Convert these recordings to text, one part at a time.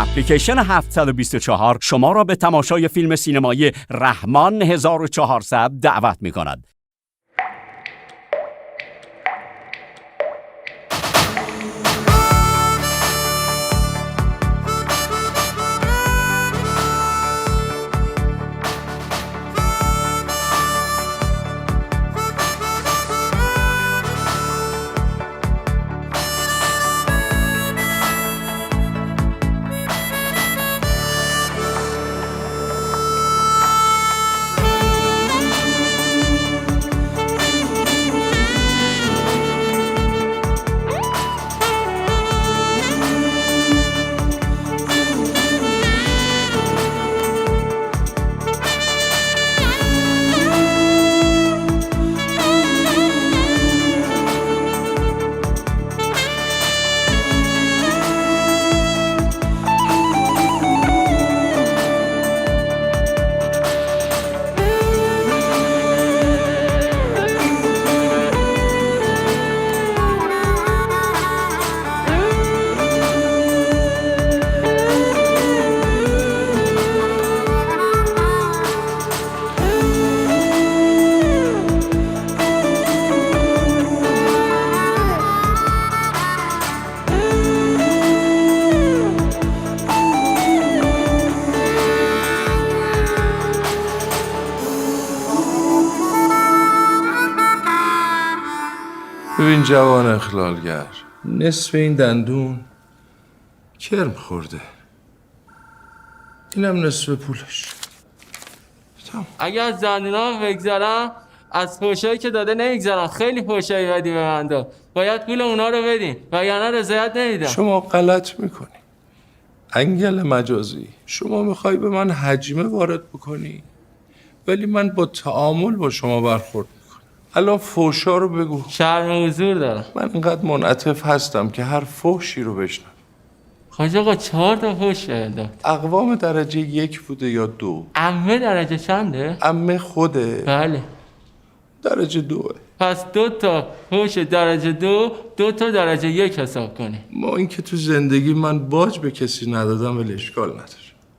اپلیکیشن 724 شما را به تماشای فیلم سینمایی رحمان 1400 دعوت می‌کند. ببین جوان اخلالگر، نصف این دندون کرم خورده، اینم نصف پولش. اگه از دندونام بگذرم از فحشایی که داده نمیگذرم. خیلی فحشایی بدی به من داد، باید پول اونا رو بدین وگرنه رضایت نمیدم. شما غلط میکنی انگل مجازی. شما میخوای به من حجمه وارد بکنی ولی من با تعامل با شما برخورد میکنم. الان فحشا رو بگو. شرم حضور دارم. من اینقدر منعطف هستم که هر فحشی رو بشنم. خواهش آقا 4 تا فحش داد. اقوام درجه 1 بوده یا 2؟ عمه درجه چنده؟ عمه خوده؟ بله. درجه 2. پس 2 تا فحش درجه 2، 2 تا درجه 1 حساب کنی. ما این که تو زندگی من باج به کسی ندادم ولی اشکال نداره.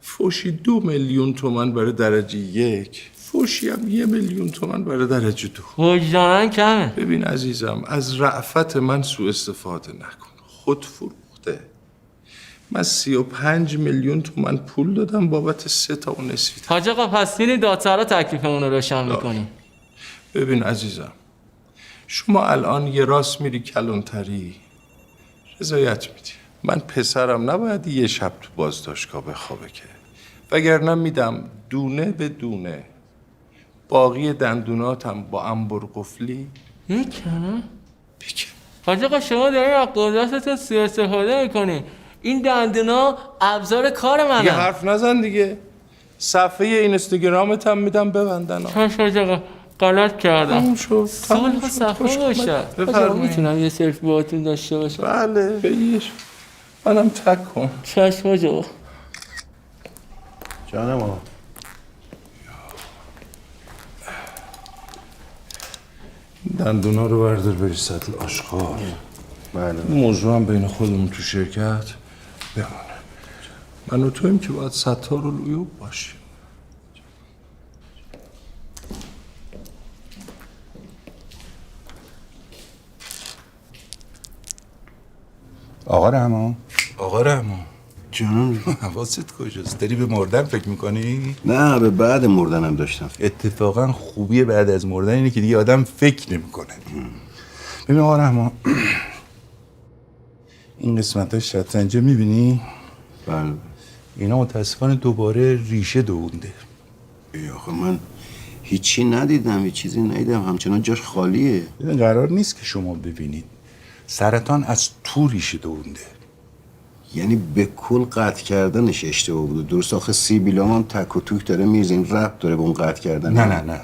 فحشی 2 میلیون تومن برای درجه 1، فحشی هم 1 میلیون تومن برای درجه 2. وجدانن کمه. ببین عزیزم، از رأفت من سوء استفاده نکن. خود فروخته. من 35 میلیون تومن پول دادم بابت 3 تا اون نسیت. حاج آقا پس این دادسرا تکلیفمون رو روشن میکنی. ببین عزیزم، شما الان یه راست میری کلانتری رضایت میدی. من پسرم نباید یه شب تو بازداشتگاه بخوابه که، وگرنه میدم دونه به دونه باقی دندوناتم با انبر قفلی. میکنم؟ بکن. حاج آقا شما دارین از قدرتتون سوء استفاده میکنین. این دندونا ابزار کار منه. دیگه حرف نزن دیگه. صفحه اینستاگرامت هم میدم ببندن. چش حاج آقا، غلط کردم. تموم شد. صلح صفحه باشه. حاج آقا میتونم یه سلفی باهاتون داشته باشم؟ بله بگیش. منم تک کن. چشم حاج آقا. جانم آقا. دندونا رو بردار بری سطل آشغال. بله. موضوع هم بین خودمون تو شرکت بمونه. من و تویم که باید ستار و لویوب باشیم. آقا رحمان. آقا رحمان جانم. حواست کجاست؟ داری به مردن فکر میکنی؟ نه، به بعد مردنم داشتم. اتفاقا خوبی بعد از مردن اینه که دیگه آدم فکر نمیکنه. ببین آقا رحمان، این قسمت های شطرنجه میبینی؟ بله. اینا متاسفانه دوباره ریشه دوونده. آخه من هیچی ندیدم، هیچ چیزی ندیدم، همچنان جاش خالیه. ببین قرار نیست که شما ببینید. سرطان از تو ریشه دوونده. یعنی به کل قطع کردنش اشتباه بوده. درست آخه سیبیلام هم تک و توک داره میرزه، این ربط داره به اون قطع کردن. نه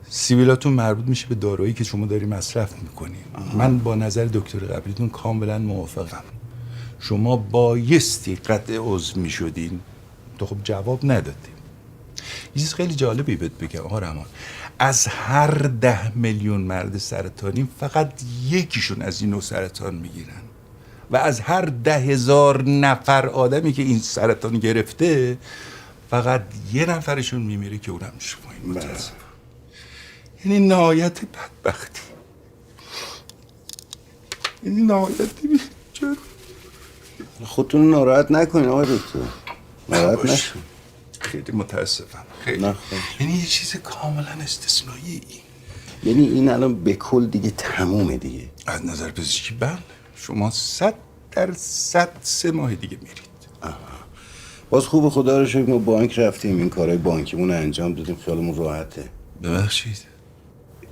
سیبیلاتون مربوط میشه به دارویی که شما داری مصرف میکنی. من با نظر دکتر قبلیتون کاملا موافقم. شما بایستی قطع عضو میشدین، تو خب جواب ندادی. یه چیز خیلی جالبی بهت بگم آقا رحمان، از هر 10 میلیون مرد سرطانی فقط یکیشون از این نوع سرطان میگیرن. و از هر 10,000 نفر آدمی که این سرطان گرفته فقط 1 نفرشون میمیره که اونم شما. متاسفم. یعنی نهایت بدبختی، یعنی نهایتی بیچاره. خودتون ناراحت نکنین آقای دکتر، ناراحت نشین. خیلی متاسفم، خیلی. یعنی یه چیز کاملا استثنایی. یعنی این الان به کل دیگه تمومه دیگه؟ از نظر پزشکی بله. شما 100% 3 ماه دیگه میرید. باز خوب، خدا رو شکر ما بانک رفتیم، این کارهای بانکیمون انجام دادیم، خیالمون راحته. ببخشید.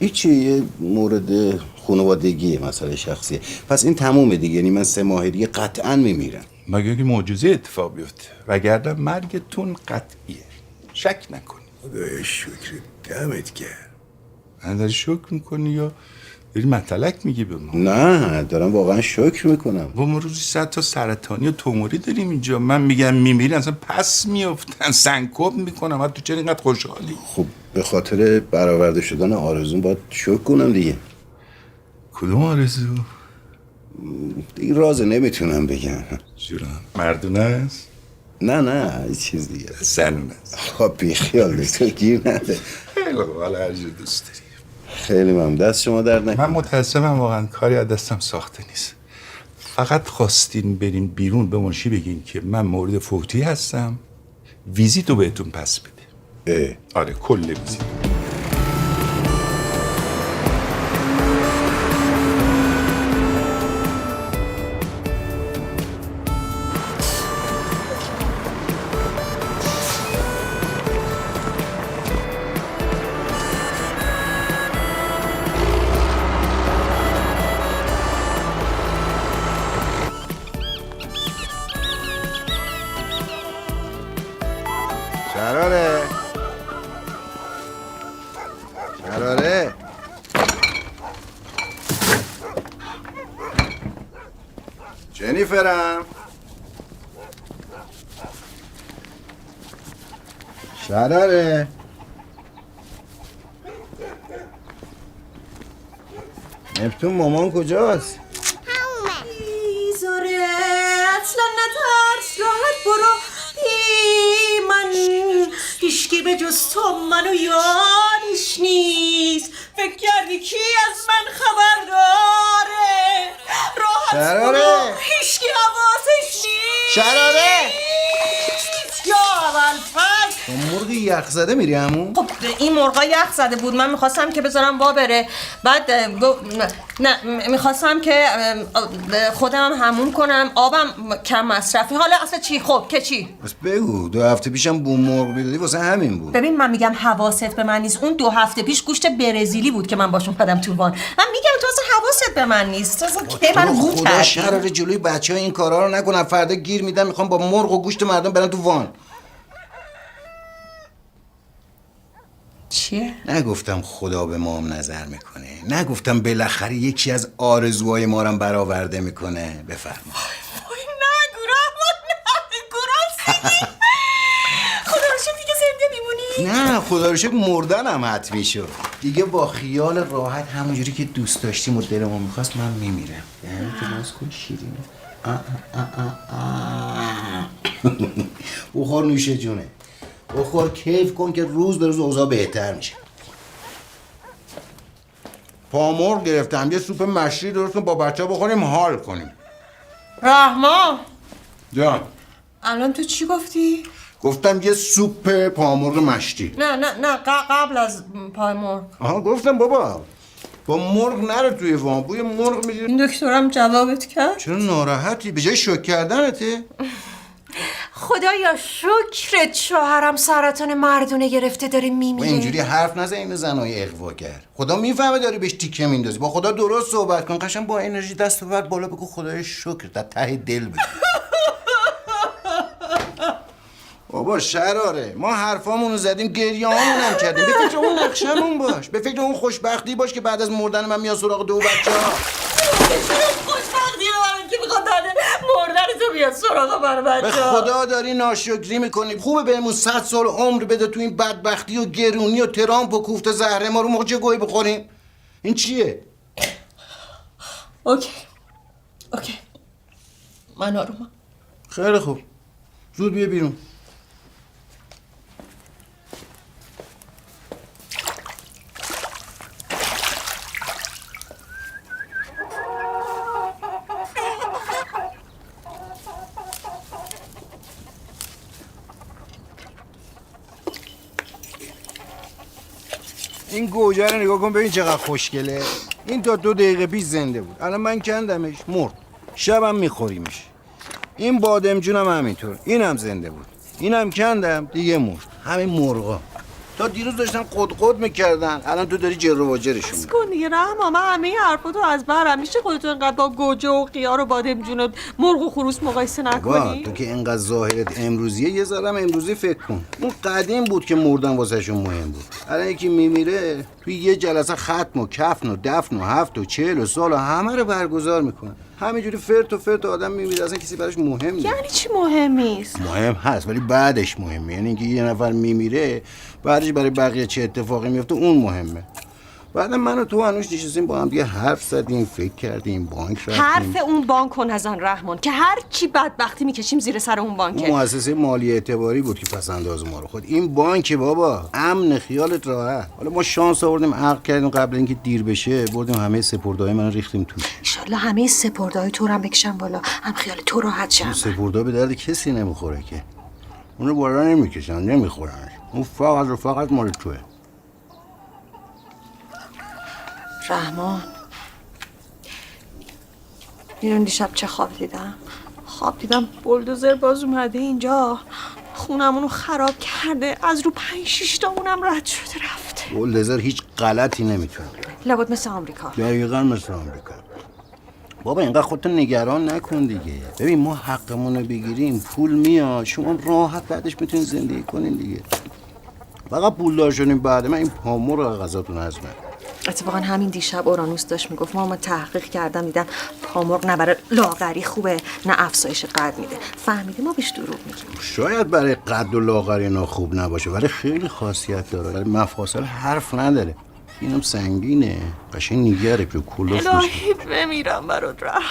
هیچی، یه مورد خانوادگیه، مسئله شخصیه. پس این تمومه دیگه، یعنی من 3 ماه دیگه قطعا میمیرم. مگه اینکه معجزه اتفاق بیفته، وگرنه مرگتون قطعیه، شک نکنی. خدای شکر، دمت گرم. من داری شکر میکنی یا داری مطلق میگی به ما؟ نه، دارم واقعا شکر میکنم. و ما روزی 100 تا سرطانی و توموری داریم اینجا. من میگم میمیری اصلا پس میافتن، سنکوب میکنم. تو چرا اینقدر خوشحالی؟ خب به خاطر برآورده شدن آرزوم باید شکر کنم دیگه. کدوم آرزو؟ دیگه رازه نمیتونم بگم. جورم مردونه است؟ نه یه چیز دیگه. زنونه است. خب بیخیال دکتر، گیر نده. خیلی خوب، حالا هر جور دوست داری. خیلی ممنون، دست شما درد نکنه. من متاسفم، واقعا کاری از دستم ساخته نیست. فقط خواستین برین بیرون به منشی بگین که من مورد فوتی هستم، ویزیتو بهتون پس بده. آره، کل ویزیت. شراره جنیفرم، شراره نفتون مامان کجاست؟ زاره اصلا نترس، راحت برو. من هیچکی به جز تو منو یادش نیست. فکر کردی کی از من خبر داره؟ راحت برو، هیچکی حواسش نیست. شراره یا اولفز با مرغ یخ زده میری همون؟ خب این مرغا یخ زده بود، من میخواستم که بذارم وا بره. بعد نه میخواستم که خودم همون کنم، آبم کم مصرفی. حالا اصلا چی؟ خب که چی؟ بس بگو. 2 هفته پیشم بوم مرغ میدادی، واسه همین بود. ببین من میگم حواست به من نیست. اون 2 هفته پیش گوشت برزیلی بود که من باشون پدم تو وان. من میگم تو اصلا حواست به من نیست. تو اصلا کی منو گول خدا کردی؟ شراره جلوی بچه‌ها این کارا رو نکنن، فردا گیر میدن میخوام با مرغ و گوشت مردم برن تو وان. چیه؟ نگفتم خدا به ما هم نظر میکنه، نگفتم بالاخره یکی از آرزوهای ما رو برآورده میکنه. بفرما. وای نگو رحمان، نگو راستی. خدا رو شکر دیگه زنده میمونی؟ نه خدا رو شکر مردنم حتمی شد دیگه. با خیال راحت همونجوری که دوست داشتیم و دلمون میخواست من میمیرم. تو باز کن شیرینه. بخور نوش جونه، بخور کیف کن که روز به روز اوضاع بهتر میشه. پامرغ گرفتم، یه سوپ مشری درست کن با بچه بخوریم حال کنیم. رحمان جان الان تو چی گفتی؟ گفتم یه سوپ پامرغ مشتی. نه قبل از پای مرغ. آها گفتم بابا با مرغ نره توی وان، بوی مرغ میگیره. این دکترم جوابت کرد؟ چرا ناراحتی؟ به جای شوک کردنته؟ خدایا شکرت شوهرم سرطان مردونه گرفته داره و میمیره. اینجوری حرف نزن، این زنای اغواگر. خدا میفهمه داری بهش تیکه میندازی. با خدا درست صحبت کن، قشنگ با انرژی دست ببر بالا، بگو خدای شکر، در ته دل بگو. بابا شراره، ما حرفامون رو زدیم، گریه‌هامون هم کردیم. به فکر اون نقشمون باش، به فکر اون خوشبختی باش که بعد از مردن من میاد سراغ 2 بچه‌ها. خوشبختی من که میخواد مردن تو بیاد سراغ من به بچه‌ها. خدا داری ناشکری میکنی. خوبه بهمون 100 سال عمر بده تو این بدبختی و گرونی و ترامپ و کوفت زهره ما رو موقع گوی بخوریم. این چیه؟ اوکی من آرومم. خیلی خوب، زود بیا بیرون. این گوجه رو نگاه کن ببین چقدر خوشگله. این تا 2 دقیقه پیش زنده بود، الان من کندمش مرد. شبم میخوریمش. این بادمجون هم همینطور، اینم زنده بود، اینم کندم دیگه مرد. همین مرغا تا دیروز داشتن قد میکردن، الان تو داری جر و واجرشون میکنی. کن دیگه رحم، من همه حرفاتو از برم. میشه خودتو اینقدر با گوجه و خیار و بادمجون و مرغ و خروس مقایسه نکنی؟ تو که اینقدر ظاهرت امروزیه، یه ذرم امروزی فکر کن. اون قدیم بود که مردن واسهشون مهم بود. الان یکی میمیره توی یه جلسه ختم و کفن و دفن و 7 و 40 سال و همه رو برگزار میکنن. همینجوری فرت آدم میمیره، اصلا کسی براش مهم نیست. یعنی چی مهم نیست؟ مهم هست ولی بعدش مهمه. یعنی اینکه یه نفر میمیره بعدش برای بقیه چه اتفاقی میفته اون مهمه. بعد من و تو هنوز نشستیم با هم دیگه حرف زدیم، فکر کردیم، بانک رفتیم. حرف اون بانک رو نزن رحمان که هر چی بدبختی میکشیم زیر سر اون بانکه. اون مؤسسه مالی اعتباری بود که پسنداز ما رو خود. این بانک بابا امن، خیالت راحت. حالا ما شانس آوردیم عقد کردیم قبل اینکه دیر بشه، بردیم همه سپرده‌های من ریختیم توش. ان شاءالله همه سپرده‌های تو رو هم بکشم بالا، هم خیال تو راحت شه. سپرده‌ها به درد کسی نمیخوره که. اون رو بالا نمیکشن، نمیخورن. اون فقط مال توه. رحمان میدونی دیشب چه خواب دیدم؟ خواب دیدم بولدوزر باز اومده اینجا خونمونو خراب کرده، از رو 5-6 تا اونم رد شده رفته. بولدوزر هیچ غلطی نمیتونه. لابد مثل آمریکا. دقیقاً مثل آمریکا. بابا اینقدر خودتو نگران نکن دیگه. ببین ما حقمون رو بگیریم پول میاد، شما راحت بعدش میتونین زندگی کنین دیگه. فقط پولدار شدیم بعد من این پامو رو غذاتون هضمه. اتفاقا همین دیشب اورانوس داشت میگفت ما تحقیق کردم دیدم پامرغ نه برای لاغری خوبه نه افزایش قد میده. فهمیده ما بهش دروغ میگیم. شاید برای قد و لاغری اینا خوب نباشه ولی خیلی خاصیت داره. برای مفاصل حرف نداره. اینم سنگینه، قشنگ نیگره رو کلوف میشه. الهی بمیرم برات رحمان.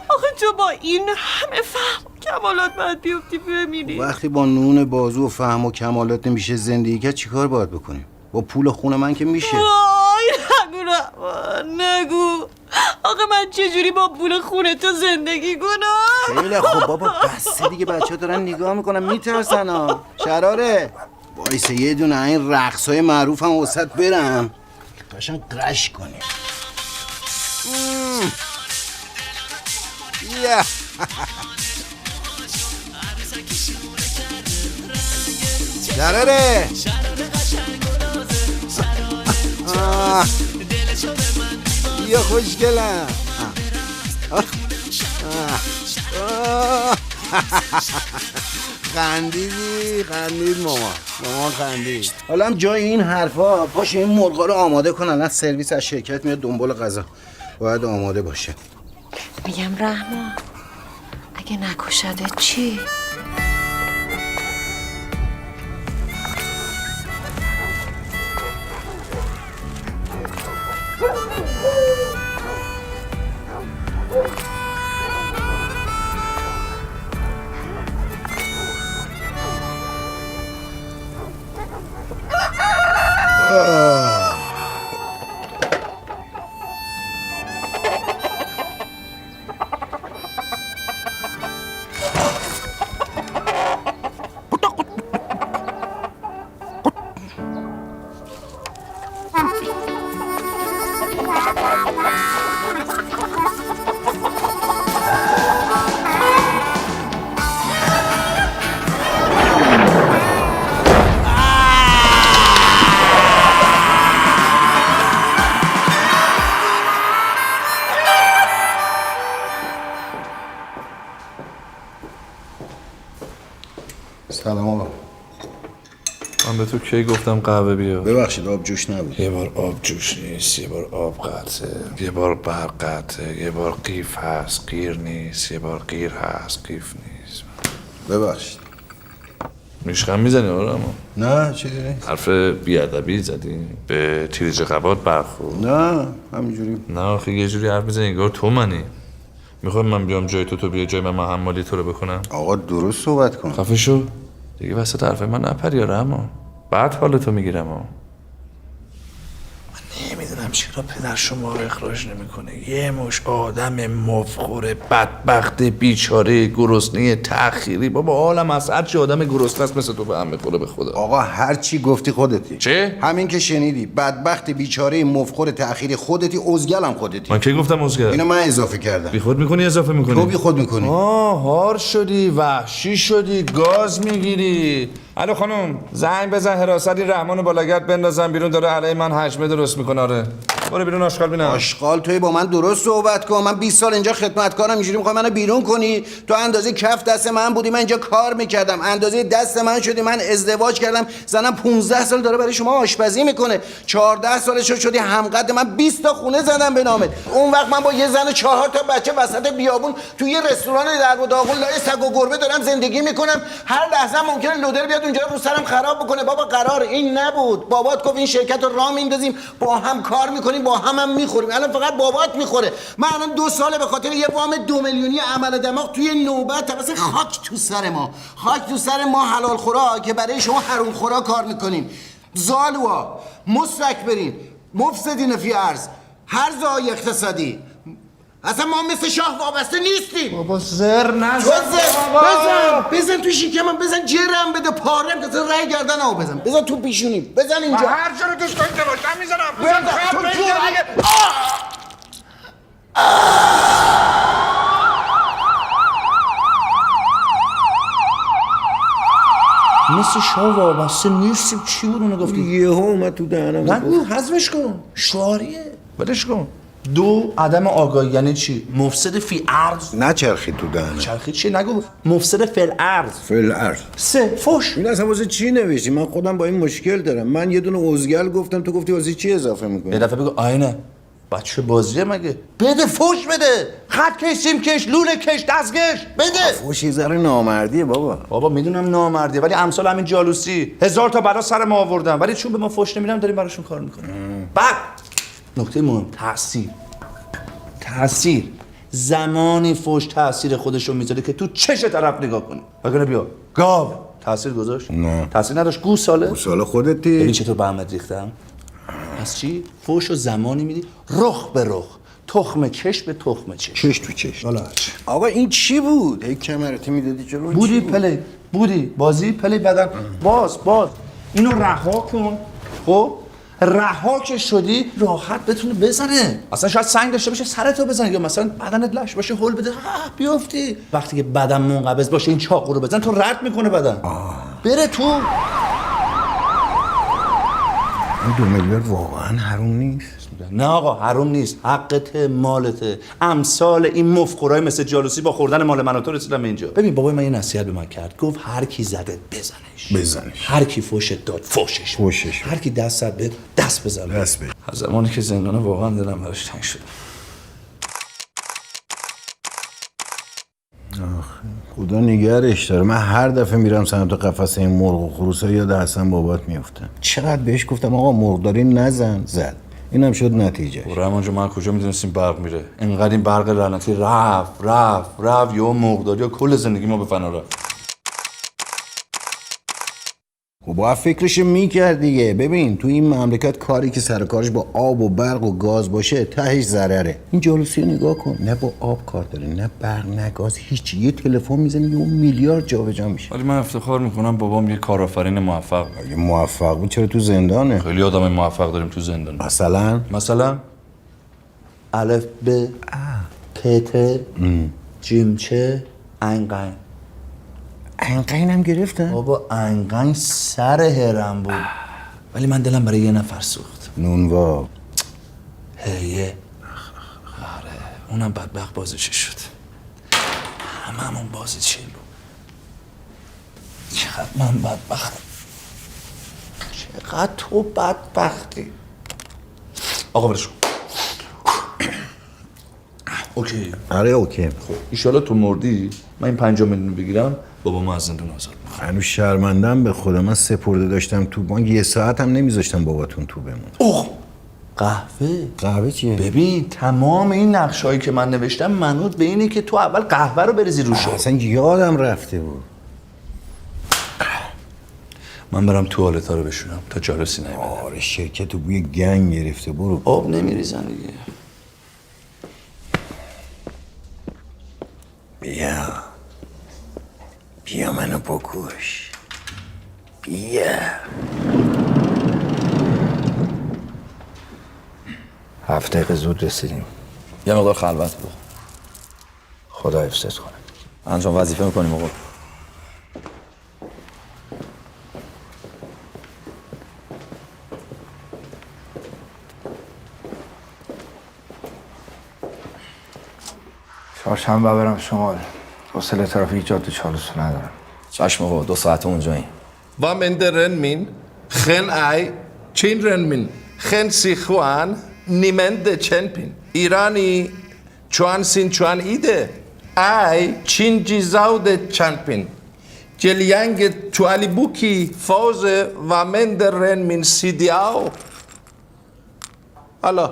آخه تو با این همه فهم و کمالات باید بیفتی بمیری. وقتی با نون بازو و فهم و کمالات نمیشه زندگی کرد چیکار باید بکنیم؟ با پول خون من که میشه. وای نگو رحمان نگو. آخه من چجوری با پول خونه تو زندگی کنم؟ خیلی خب بابا بسه دیگه، بچه ها دارن نگاه میکنن میترسن ها. شراره وایسه یه دونه این رقصای معروف هم وسط برم قشنگ قش کنی. یا شراره یا خوشگلم. خندید ماما خندید. حالا هم جای این حرفا پاش این مرغا رو آماده کن، الان سرویس از شرکت میاد دنبال غذا، باید آماده باشه. میگم رحمان اگه نکشده چی؟ سلام آقا. من به تو کی گفتم قهوه بیار؟ ببخشید آب جوش نبود. یه بار آب جوش نیست، یه بار آب قطعه، یه بار برق قطعه، یه بار قیف هست قیر نیست، یه بار قیر هست قیف نیست. ببخشید. میشخم میزنی آره؟ نه چی داری؟ حرف بیادبی زدی؟ به تیریج قبات برخورد؟ نه همینجوری. نه آخه یه جوری حرف میزنی انگار تو منی. میخوام من بیام جای تو بیای جای من حمالی تو رو بکنم؟ آقا درست صحبت کن. خفه شو دیگه، وسط حرف من نپریاره. اما بعد حالتو میگیرم. نمیدونم چرا پدر شما رو اخراج نمیکنه. یه مش آدم مفخور بدبخت بیچاره گرسنه تأخیری. بابا حالم از هر چی آدم گرسنه است مثل تو به هم میخوره به خدا. آقا هر چی گفتی خودتی. چه؟ همین که شنیدی. بدبخت بیچاره مفخور تأخیری خودتی، ازگلم خودتی. من کی گفتم ازگل؟ اینو من اضافه کردم. بی خود میکنی اضافه میکنی؟ تو بی خود میکنی. هار شدی، وحشی شدی، گاز میگیری. الو خانم زنگ بزن حراستی رحمان بالاگرد بندازن بیرون، داره علیه من حجمه درست میکنه. آره برو بیرون آشغال بینم. آشغال توی با من درست صحبت کن. من 20 سال اینجا خدمتکارم، اینجوری میخوای منو بیرون کنی؟ تو اندازه کف دست من بودی، من اینجا کار میکردم. اندازه دست من شدی، من ازدواج کردم. زنم 15 سال داره برای شما آشپزی میکنه. 14 سالش شدی همقد من، 20 تا خونه زدم به نامت. اون وقت من با یه زن و 4 تا بچه وسط بیابون توی یه رستوران در و داغون لای سگ و گربه دارم زندگی میکنم. هر لحظه ممکنه لودر بیاد اونجا رو سرم خراب بکنه. بابا قرار این نبود. بابات گفت این شرکت رو راه میندازیم، با هم کار میکنیم، با هم میخوریم. الان فقط بابات میخوره. من الان 2 ساله به خاطر یه وام 2 میلیونی عمل دماغ توی نوبت مثلا خاک تو سر ما، خاک تو سر ما حلال خورا که برای شما حروم خورا کار میکنیم. زالوا، مستکبرین، مفسدین فی ارض، هر زای اقتصادی. اصلا ما مثل شاه وابسته نیستیم. بابا زر نزن. تو بزن تو شیکمم، بزن جرم بده، پارم که رای گردن او بزن تو پیشونی، بزن اینجا. هر جا رو دوست داشته باشم میزنم. بزن تو مثل شاه وابسته نیستیم. چی بود اونو گفتی؟ یهو اومد تو دهنم. نگو حذفش کن، شعاریه. ولش کن. 2 عدم آگاهی یعنی چی؟ مفسد فی ارض. نچرخید تو دهنم. چرخی چی؟ نگو مفسد فی الارض. فی الارض. 3 فوش. این اصلا واسه چی نوشتی؟ من خودم با این مشکل دارم. من یه دونه ازگل گفتم، تو گفتی واسه چی اضافه میکنی؟ یه دفعه بگو آینه بچه بازیه مگه؟ بده فوش بده. خط کش، سیم کش، لوله کش، دستکش بده. فوش یه ذره نامردیه بابا میدونم نامردیه، ولی امثال همین جالوسی 1000 تا بلا سر ما آوردن، ولی چون به ما فوش نمیدن داریم براشون کار میکنیم. بعد نکته مهم، تأثیر. زمانی فوش تأثیر خودشو میذاره که تو چش طرف نگاه کنی. بگونه بیا گاو تأثیر گذاشت؟ نه. تأثیر نداشت. گوساله خودتی. ببین چطور به احمد ریختم. پس چی؟ فوشو زمانی میدی رخ به رخ، تخم چش به تخم چش، چش تو چش. حالا آقا این چی بود؟ هی کمرتی میدادی جلو. بودی پلی، بودی بازی پلی بدن. باز اینو رها کن. خب رها که شدی راحت بتونه بزنه. اصلا شاید سنگ داشته باشه سرتو بزنه، یا مثلا بدنت لش باشه هول بده بیافتی. وقتی که بدن منقبض باشه این چاقو رو بزن، تو رد میکنه بدن. بره تو. این 2 میلیارد واقعا حروم نیست؟ نه آقا حروم نیست، حقت، مالته. امثال این مفخورای مثل جالوسی با خوردن مال من و تو رسیدم اینجا. ببین بابای من یه نصیحت به من کرد، گفت هر کی زده بزنش. هر کی فوشت داد فوشش. هر کی دست زد به دست بزن. بده. از زمانی که زندانه واقعا دلم براش تنگ شده. خدا نگهش داره. من هر دفعه میرم سمت قفس این مرغ و خروسا یاد حسن بابات میافتم. چقدر بهش گفتم آقا مرغداری نزن، زد. اینم شد نتیجه. رحمان جون من کجا میدونستیم برق میره؟ اینقدر این برق لعنتی رفت یا مرغداری یا کل زندگی ما به فنا رفت. خب باید فکرش میکرد دیگه. ببین تو این مملکت کاری که سر کارش با آب و برق و گاز باشه تهش ضرره. این جالوسی رو نگاه کن، نه با آب کار داره، نه برق، نه گاز، هیچ. یه تلفن میزنه یه میلیارد جابجا میشه. ولی من افتخار میکنم بابام یه کارآفرین موفق. اگه موفق بود چرا تو زندانه؟ خیلی آدم موفق داریم تو زندان. مثلا الف ب ت ت جیم چه انقین. انقین هم گرفتن؟ بابا انقین سر هرم بود، ولی من دلم برای یه نفر سوخت. نونوا هیه. آره اونم بدبخت بازیچه شد. هممون بازیچه بود. چقدر من بدبختم، چقدر تو بدبختی. آقا برشون اوکی. آره اوکی. خب ایشالا تو مردی من این 5 میلیون بگیرم بابا ما از زندون آزاد میکنم. هنوز شرمندم به خدا. من سپرده داشتم تو بانک، 1 ساعت هم نمیذاشتم باباتون تو بمون. اوه قهوه چیه؟ ببین تمام این نقشهایی که من نوشتم منوط به اینه که تو اول قهوه رو بریزی روش. اصلا یادم رفته بود. من برم توالتا رو بشورم تا جالسی نیومده. آره شرکت رو بوی گنگ گرفته. برو. آب نمیریزن دیگه. بیا منو بکش. بیا. هفت دقیقه زود رسیدیم. یه مقدار خلوت بود. خدا حفظت کنه. انجام وظیفه میکنیم آقا. چهارشنبه برم شمال. حوصله ترافیک جاده چالوس ندارم. چشم آقا 2 ساعت اونجاییم. Waar men de renmin, geen ei, chin renmin, geen sichuan, niemand de chenpin. Irani chuan sin chuan ide, ei chin jizau de chanpin. Jeliang tuali buki fauze wa men de renmin sidiao. Allah.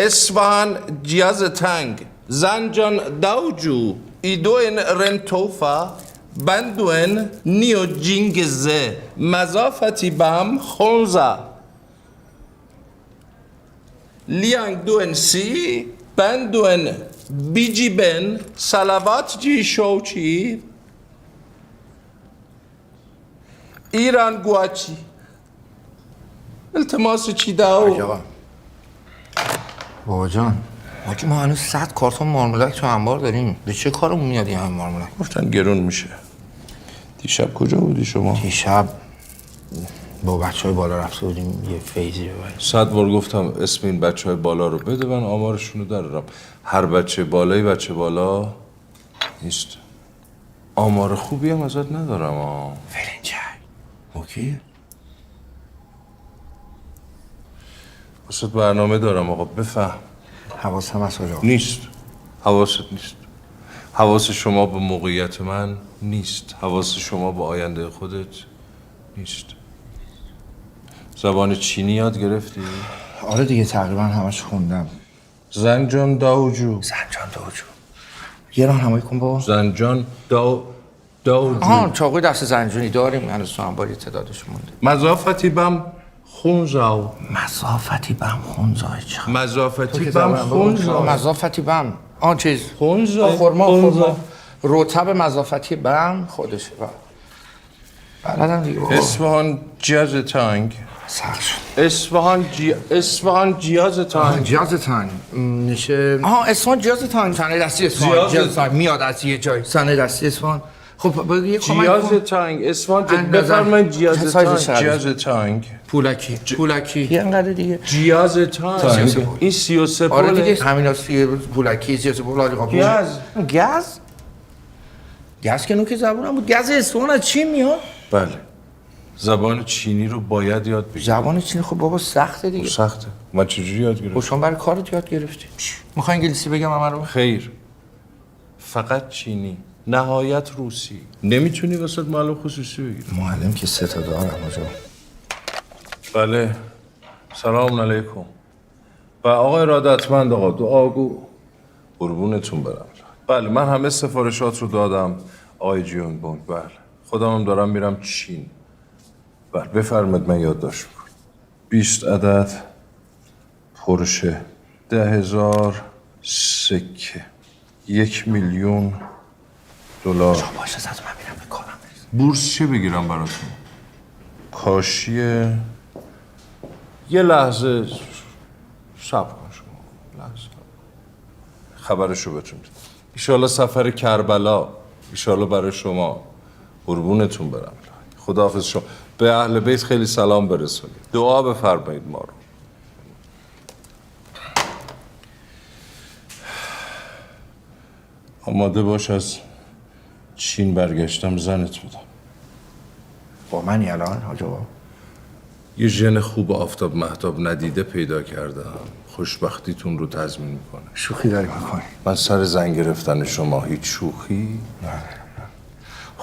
Esfahan jiaz tang, zanjan dauju, idoen rentofa. بندون نیو جینگزه مضافتی بام خونزا لیانگ دون سی بندون بیجی بن سلوات جی شوچی ایران گواچی التماس چی داو بابا جان حاجی ما هنوز 100 کارتون مارمولک تو انبار داریم. به چه کارمون میاد این همه مارمولک؟ گفتن گرون میشه. دیشب کجا بودی شما؟ دیشب با بچهای بالا رفته بودیم یه فیزی ببریم. 100 بار گفتم اسم این بچهای بالا رو بده من آمارشون رو درارم. هر بچه بالایی بچه بالا نیست. آمار خوبی هم ازت ندارم فرنچای اوکی؟ واسه برنامه دارم آقا بفهم. حواسم هست آجا. نیست. حواست نیست. حواس شما به موقعیت من نیست. حواس شما به آینده خودت نیست. زبان چینی یاد گرفتی؟ آره دیگه تقریبا همش خوندم. زنجان داوجو. زنجان داوجو. یه راهنمایی کن بابا. زنجان داوجو. آها چاقوی دست زنجونی داریم هنوز تو انبار یه تعدادش مونده. مضافتی بم خونزاو. مضافتی بم خونزای چه؟ مضافتی بم خونزاو. مضافتی بم آن چیز خونزاو. خورما رطب مضافتی بم خودشه بلدم دیگه. اصفهان جاز تانگ. سخت شد. اصفهان جیاز تانگ. جاز تانگ نشه. آها اصفهان جاز تانگ صحنه دستی اصفهان جاز تانگ میاد از یه جای صحنه دستی اصفهان. خب یه کمک جیاز کن. تانگ اصفهان بفرمایید جیاز تانگ. پولکی یه انقدر دیگه جیاز تانگ. این 33 آره پوله. دیگه همینا پولکی 33 پول گاز که نوک زبونم بود. گاز اصفهان از چین میاد؟ بله. زبان چینی رو باید یاد بگیری. زبان چینی خب بابا سخته دیگه. سخته. من چجوری یاد گرفتم؟ شما برای کارت یاد گرفتی. میخوای انگلیسی بگم همه رو؟ خیر. فقط چینی. نهایت روسی. نمیتونی واسه معلم خصوصی بگیری. معلم که 3 تا دارم آجا. بله. سلام علیکم. و آقای ارادتمند آقا دعاگو قربونتون برم. بله من همه سفارشات رو دادم آقای جیونگ بونگ. بله خودم دارم میرم چین. بله بفرمایید من یادداشت میکنم. 20 عدد پرشه 10,000 سکه 1,000,000 دلار. باشه زد من میرم به کارم. بورس چه بگیرم براتون؟ کاشیه. یه لحظه صبر کن شما. لحظه خبرشو بهتون میدم. ایشالا سفر کربلا ایشالا برای شما. قربونتون برم. خداحافظ شما. به اهل بیت خیلی سلام برسونید. دعا بفرمایید ما رو. آماده باش از چین برگشتم زنت بدم. با منی الان آجا؟ یه ژن خوب آفتاب مهتاب ندیده پیدا کردم. خوشبختیتون رو تضمین میکنه. شوخی داری میکنی؟ من سر زن گرفتن شما هیچ شوخی؟ نه.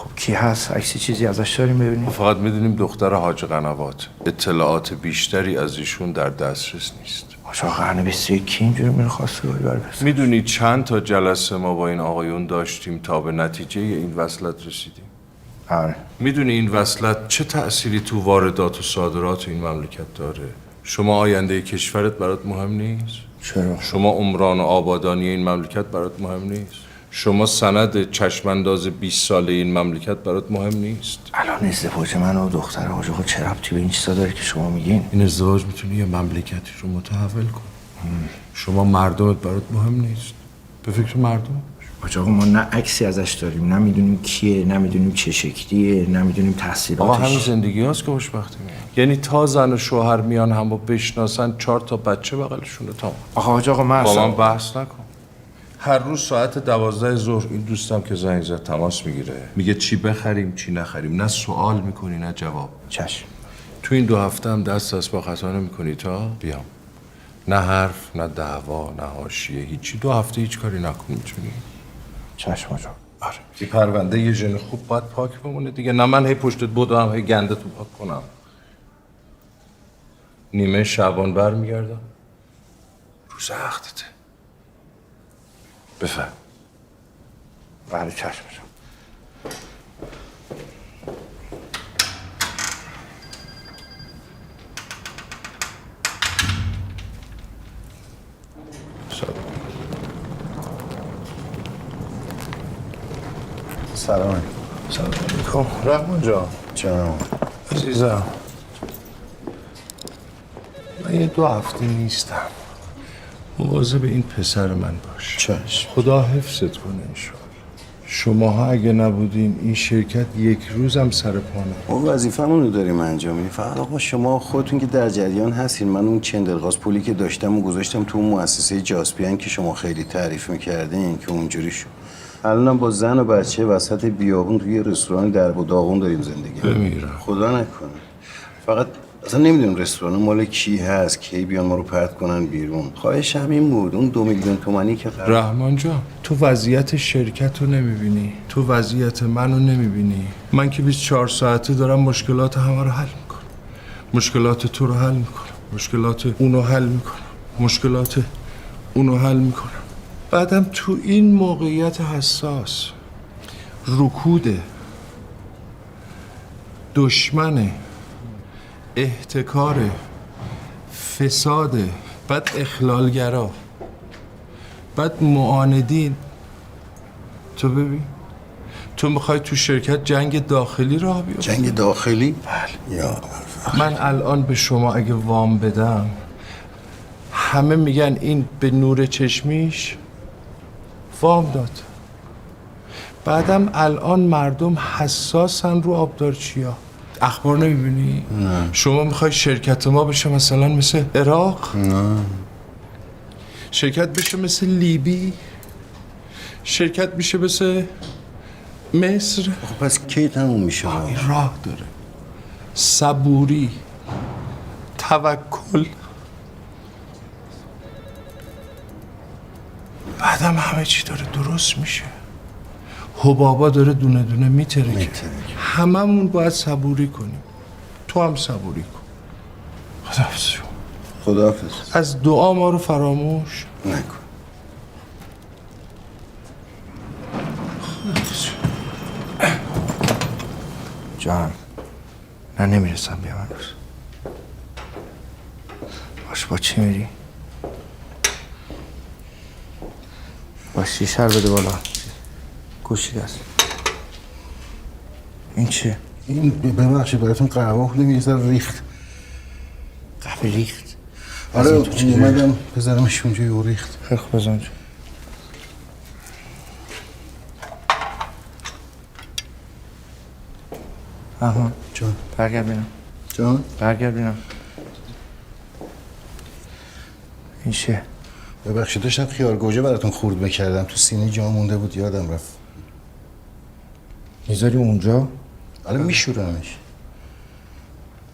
خب کی هست؟ عکسی چیزی ازش داریم ببینیم؟ فقط میدونیم دختر حاج قنوات. اطلاعات بیشتری از ایشون در دسترس نیست. آقا قرن 21 کی اینجوری میره خواستگاری برپسه؟ میدونی چند تا جلسه ما با این آقایون داشتیم تا به نتیجه این وصلت رسیدیم؟ آره. میدونی این وصلت چه تأثیری تو واردات و صادرات این مملکت داره؟ شما آینده کشورت برات مهم نیست؟ چرا؟ شما عمران و آبادانی این مملکت برات مهم نیست؟ شما سند چشمانداز 20 ساله این مملکت برات مهم نیست؟ الان ازدواج من و دختر حاج آقا چه ربطی به این چیزا داره که شما میگین؟ این ازدواج میتونی یه مملکتی رو متحول کن. شما مردمت برات مهم نیست. به فکر مردم. حاج آقا ما نه عکسی ازش داریم، نه میدونیم کیه، نه میدونیم چه شکلیه، نه میدونیم تحصیلاتش. آقا همین زندگی هست که خوشبختی میاد. یعنی تا زن و شوهر میان هم با بشناسن 4 تا بچه بغلشونه تمام. آقا حاج آقا من با من بحث نکن. هر روز ساعت 12 ظهر این دوستم که زنگ زد تماس میگیره، میگه چی بخریم چی نخریم، نه سوال میکنی نه جواب. چشم. تو این 2 هفته هم دست از پا خطا نمیکنی تا بیام. نه حرف نه دعوا نه حاشیه، هیچی. 2 هفته هیچ کاری نکن میتونی. چشم حاج آقا. آره. این پرونده یه ژن خوب باید پاک بمونه دیگه. نه من هی پشتت بودم هی گنده تو پاک کنم. نیمه شعبان برمیگردم. روز عقدته. بفهم. بله چشم حاج آقا. سلام. سلام علیکم. رحمان جان. جانم. عزیزم. من یه 2 هفته نیستم. مواظب این پسر من باش. چشم. خدا حفظت کنه انشاءالله. شماها اگه نبودین این شرکت یک روزم سر پا نبود. ما وظیفه‌مون رو داریم انجام میدیم. فقط آقا شما خودتون که در جریان هستین. من اون چندرغاز پولی که داشتم و گذاشتم تو اون مؤسسه جاسپیان که شما خیلی تعریف میکردین که اونجوری شد. الانم با زن و بچه وسط بیابون توی رستوران درب و داغون داریم زندگی. بمیرم. خدا نکنه. فقط اصلا نمیدونم رستوران مال کی هست، کی بیان ما رو پرت کنن بیرون. خواهش همین بود. اون 2 میلیون تومانی که رحمان جان، تو وضعیت شرکت رو نمیبینی، تو وضعیت منو نمیبینی. من که 24 ساعته دارم مشکلات همه رو حل میکنم. مشکلات تو رو حل میکنم، مشکلات اونو حل میکنم، مشکلات اونو حل میکنم. بعدم تو این موقعیت حساس رکوده، دشمنه، احتکاره، فساده، بعد اخلالگرا، بعد معاندین. تو ببین تو میخوای تو شرکت جنگ داخلی راه بیفته؟ جنگ داخلی؟ بله. یا من الان به شما اگه وام بدم همه میگن این به نور چشمیش وام داد. بعدم الان مردم حساسن رو آبدارچیا. اخبار نمیبینی؟ نه. شما میخوای شرکت ما بشه مثلا مثل عراق؟ نه. شرکت بشه مثل لیبی؟ شرکت بشه مثل مصر؟ خب پس کی تموم میشه؟ این راه داره. صبوری، توکل، بعدم همه چی داره درست میشه. حبابا داره دونه دونه میترکه. هممون باید صبوری کنیم. تو هم صبوری کن. خداحافظ شما. خداحافظ. از دعا ما رو فراموش نکن. جان نه نمیرسم بیام امروز. باش با چی میری؟ با شیشه بده بالا. گوشی دست. این چیه؟ این ببخشید براتون قهوه خودم یه ذره ریخت. قهوه ریخت؟ آره اومدم بذارمش اونجا یه ریخت. خیلی خوب بذار اونجا. آها جان. برگرد بینم. جان؟ برگرد بینم. این چیه؟ ببخشید داشتم خیار گوجه براتون خورد بکردم تو سینه جا مونده بود یادم رفت. میذاری اونجا؟ آره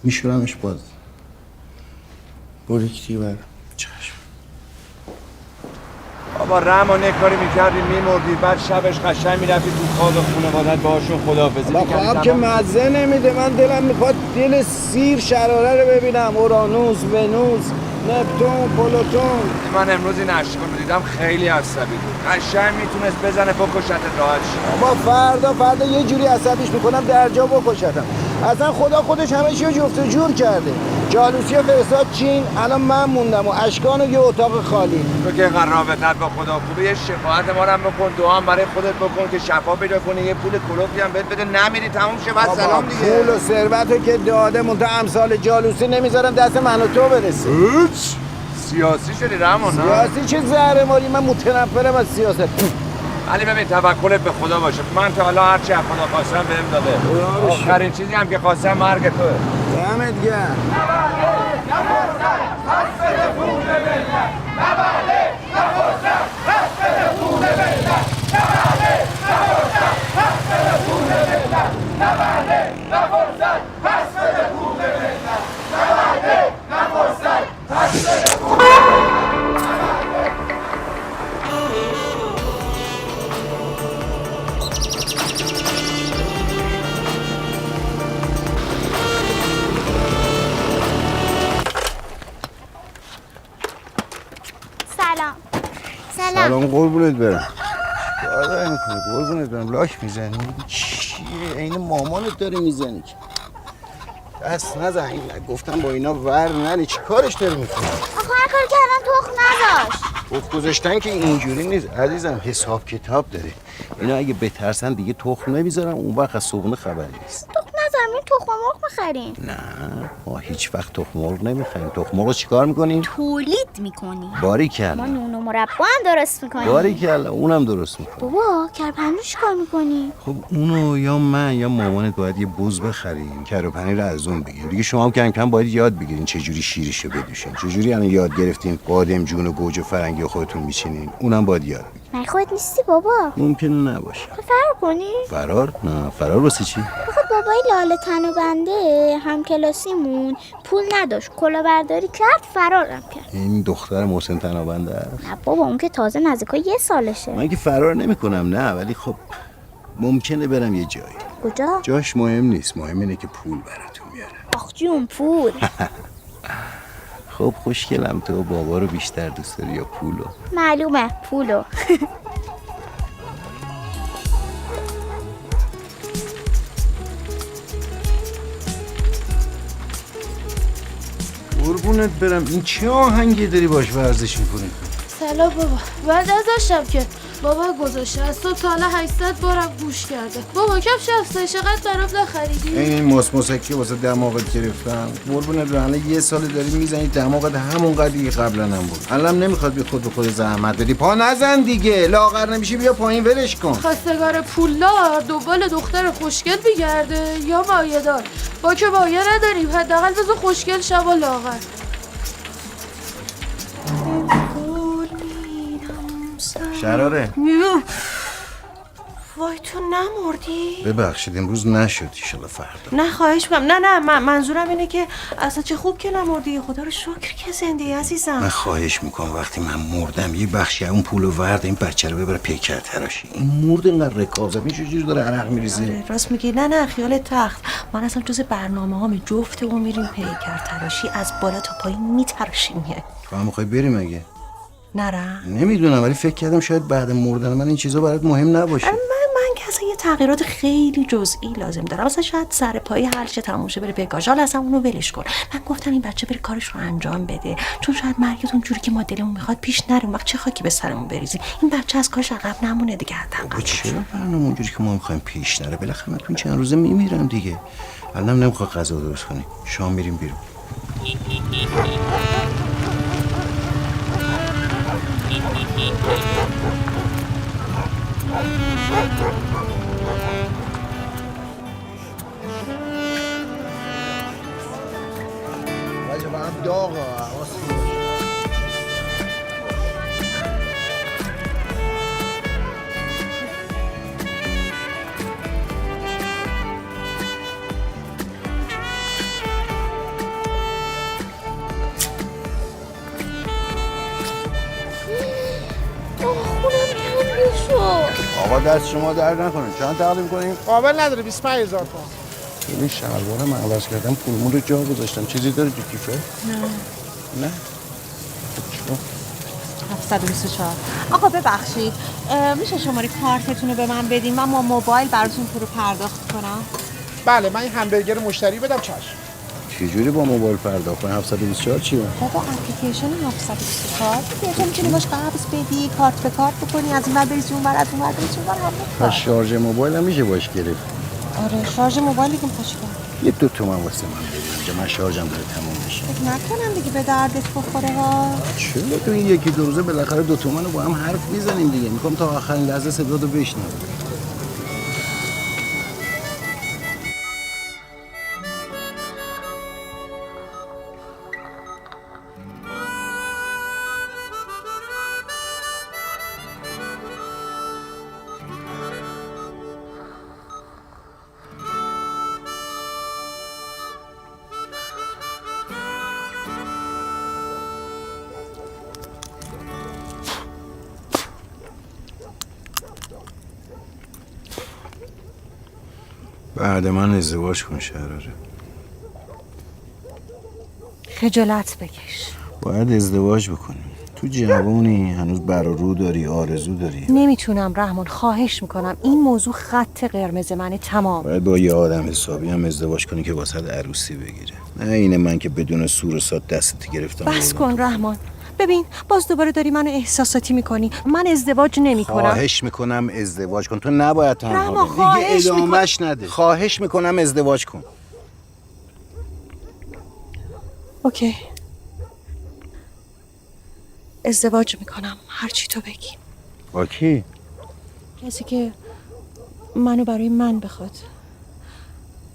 میشورمش باز. بریکتی بر چشم. بابا رحمانه کاری میکردی میمردی، بعد شبش قشنگ میرفتی تو خواب خانوادت باهاشون خداحافظی میکردی. خواب که مزه نمیده، من دلم میخواد دل سیر شراره رو ببینم، اورانوس، ونوس، نپتون، پلوتون. من امروز این اشکال رو دیدم خیلی عصبی بود، قشنگ میتونست بزنه بکشت راحت شه. بابا فردا یه جوری عصبیش میکنم در جا بکشتم. اصلا خدا خودش همه چی رو جفت و جور کرده. جالوسی و فرستاد چین، الان من موندم و اشکان و یه اتاق خالی. تو که اینقدر رابطت با خدا خوبه، یه شفاعت ما هم بکن، دعا هم برای خودت بکن که شفا پیدا کنی، یه پول کلوفی هم بهت بده نمیری تموم شه بعد سلام دیگه. پول و ثروتو که داده مونتا امثال جالوسی نمیذارم دست من و تو برسه. سیاسی شدی رحمان؟ سیاسی چه زهره ماری، من متنفرم از سیاست. ولی ببین توکلت به خدا باشه، من تا حالا هرچی از خدا خواستم بهم داده. آخرین چیزی هم که خواستم مرگ توه. دمت گرم. سلام قربونت برم. داره میکنه قربونت برم، لاک میزنی؟ چیه؟ این مامانت داره میزنی که دست نزن. گفتم با اینا ور نری، چی کارش داری میکنی؟ آخه هر کار کردن تخم نداشت. تخم گذاشتن که اینجوری نیست عزیزم، حساب کتاب داره. اینا اگه بترسن دیگه تخم نمیذارن، اون وقت از صبحونه خبری نیست. تخم نذاریم، تخم مرغ میخریم. نه ما هیچ وقت تخم مرغ نمیخریم. تخم مرغ چیکار میکنیم؟ تولید میکنیم. باریکلا. ما نون و مربا هم درست میکنیم. باریکلا، اونم درست میکنیم. بابا کرپندو چیکار میکنی؟ خب اونو یا من یا مامانت باید یه بز بخریم، کره پنیر از اون بگیریم دیگه. شما هم کم کم باید یاد بگیرین چه جوری شیرشو بدوشین. چه جوری الان یاد گرفتین بادمجون و گوجه فرنگی خودتون میچینین، اونم باید یاد بگیرین. من خودت نیستی بابا؟ ممکنه نباشه. فرار کنی؟ فرار؟ نه فرار واسه چی؟ خب بابای لاله تن و بنده هم کلاسیمون پول نداشت، کلاهبرداری کرد فرارم کرد. این دختر محسن تنابنده است؟ نه بابا اون که تازه نزدیکای 1 سالشه. من که فرار نمیکنم نه، ولی خب ممکنه برم یه جایی. کجا؟ جاش مهم نیست، مهم اینه که پول براتون میاره. آخ جون پول. خب خوشگلم، تو بابا رو بیشتر دوست داری یا پولو؟ معلومه پولو. قربونت برم، این چه آهنگی داری باش ورزش میکنی؟ سلام بابا، بعد ازشم که بابا گذاشته از تو تا حالا 800 بارم گوش کرده. بابا کفش افزایش قد برام نخریدی؟ این ماسموسکی واسه دماغت گرفتم. قربونت برم، الان 1 سال داری میزنی دماغت همون قدری که قبلا هم بود. الان نمیخواد بی خود به خود زحمت بدی. پا نزن دیگه، لاغر نمیشی بیا پایین ولش کن. خواستگار پولدار دنبال دختر خوشگل میگرده یا مایه‌دار؟ با که مایه نداریم، حداقل بذار خوشگل شبا لاغر. شراره وای تو نمردی؟ ببخشید امروز نشد، ایشالا فردا. نه خواهش میکنم، نه منظورم اینه که اصلا چه خوب که نمردی، خدا رو شکر که زنده عزیزم. من خواهش میکنم وقتی من مردم یه بخشی اون پولو ورد این بچه رو ببره پیکر تراشی. این مرد اینقدر رکاب زد، این چجوری داره عرق میریزه؟ آره راست میگی. نه خیال تخت، من اصلا جز برنامه‌هام جفتمون میریم پیکر تراشی، از بالا تا پایین میتراشیم. تو هم میخوای بریم مگه؟ نرم؟ نمیدونم ولی فکر کردم شاید بعد مردن من این چیزا برات مهم نباشه. من که اصلا یه تغییرات خیلی جزئی لازم دارم، اصلا شاید سر پای هر چه تموم شه بره پیکاش، حالا اصلا اونو ولش کن. من گفتم این بچه بره کارش رو انجام بده، چون شاید مرگتون جوری که ما دلمون میخواد پیش نره، اون وقت چه خاکی به سرمون بریزیم. این بچه از کارش عقب نمونه دیگه. حداقل چرا برنامه اونجوری که ما میخوایم پیش نره؟ بالاخره من تو چند روزه میمیرم دیگه. الانم نمیخواد غذا درست کنی، شام میریم بیرون. ولی با هم داغه آقا دست شما درد نکنه. چند تقدیم کنیم؟ قابل نداره 25000 تومان. این شلوارم عوض کردم پولمون رو جا گذاشتم. چیزی داره تو کیفه؟ نه 724. آقا ببخشید میشه شماره کارتتون رو به من بدین؟ من با موبایل براتون پول رو پرداخت کنم. بله من این همبرگر مشتری بدم چشم. چجوری با موبایل پرداخت کنم؟ 724 چیه؟ بابا اپلیکیشن 724 تو میتونی باش قبض بدی، کارت به کارت بکنی، از این ور بریزی اون ور، از اون ور بریزی اون ور، همه کار. شارژ موبایل هم میشه باش گرفت. آره شارژ موبایل دیگه میخواد چیکار؟ یه 2 تومن واسه من بدید. من شارژم داره تموم میشه. فکر نکنم دیگه به دردت بخوره ها. چرا تو این یکی دو روزه بالاخره 2 تومن رو با هم حرف میزنیم دیگه. میخوام تا آخرین لحظه صداتو بشنوم. بعد من ازدواج کن شراره. خجالت بکش. باید ازدواج بکنیم. تو جوونی، هنوز بر و رو داری، آرزو داری. نمیتونم رحمان، خواهش میکنم. این موضوع خط قرمز منه تمام. باید با یه آدم حسابی هم ازدواج کنی که واسه عروسی بگیره. نه اینه من که بدون سور و سات دستت گرفتم. بس کن رحمان. ببین باز دوباره داری منو احساساتی میکنی. من ازدواج نمیکنم. خواهش میکنم ازدواج کن. تو نباید تنها رحمان بمونی. دیگه ادامهش نده. خواهش میکنم ازدواج کن. اوکی. ازدواج میکنم هر چی تو بگی. با کی؟ کسی که منو برای من بخواد.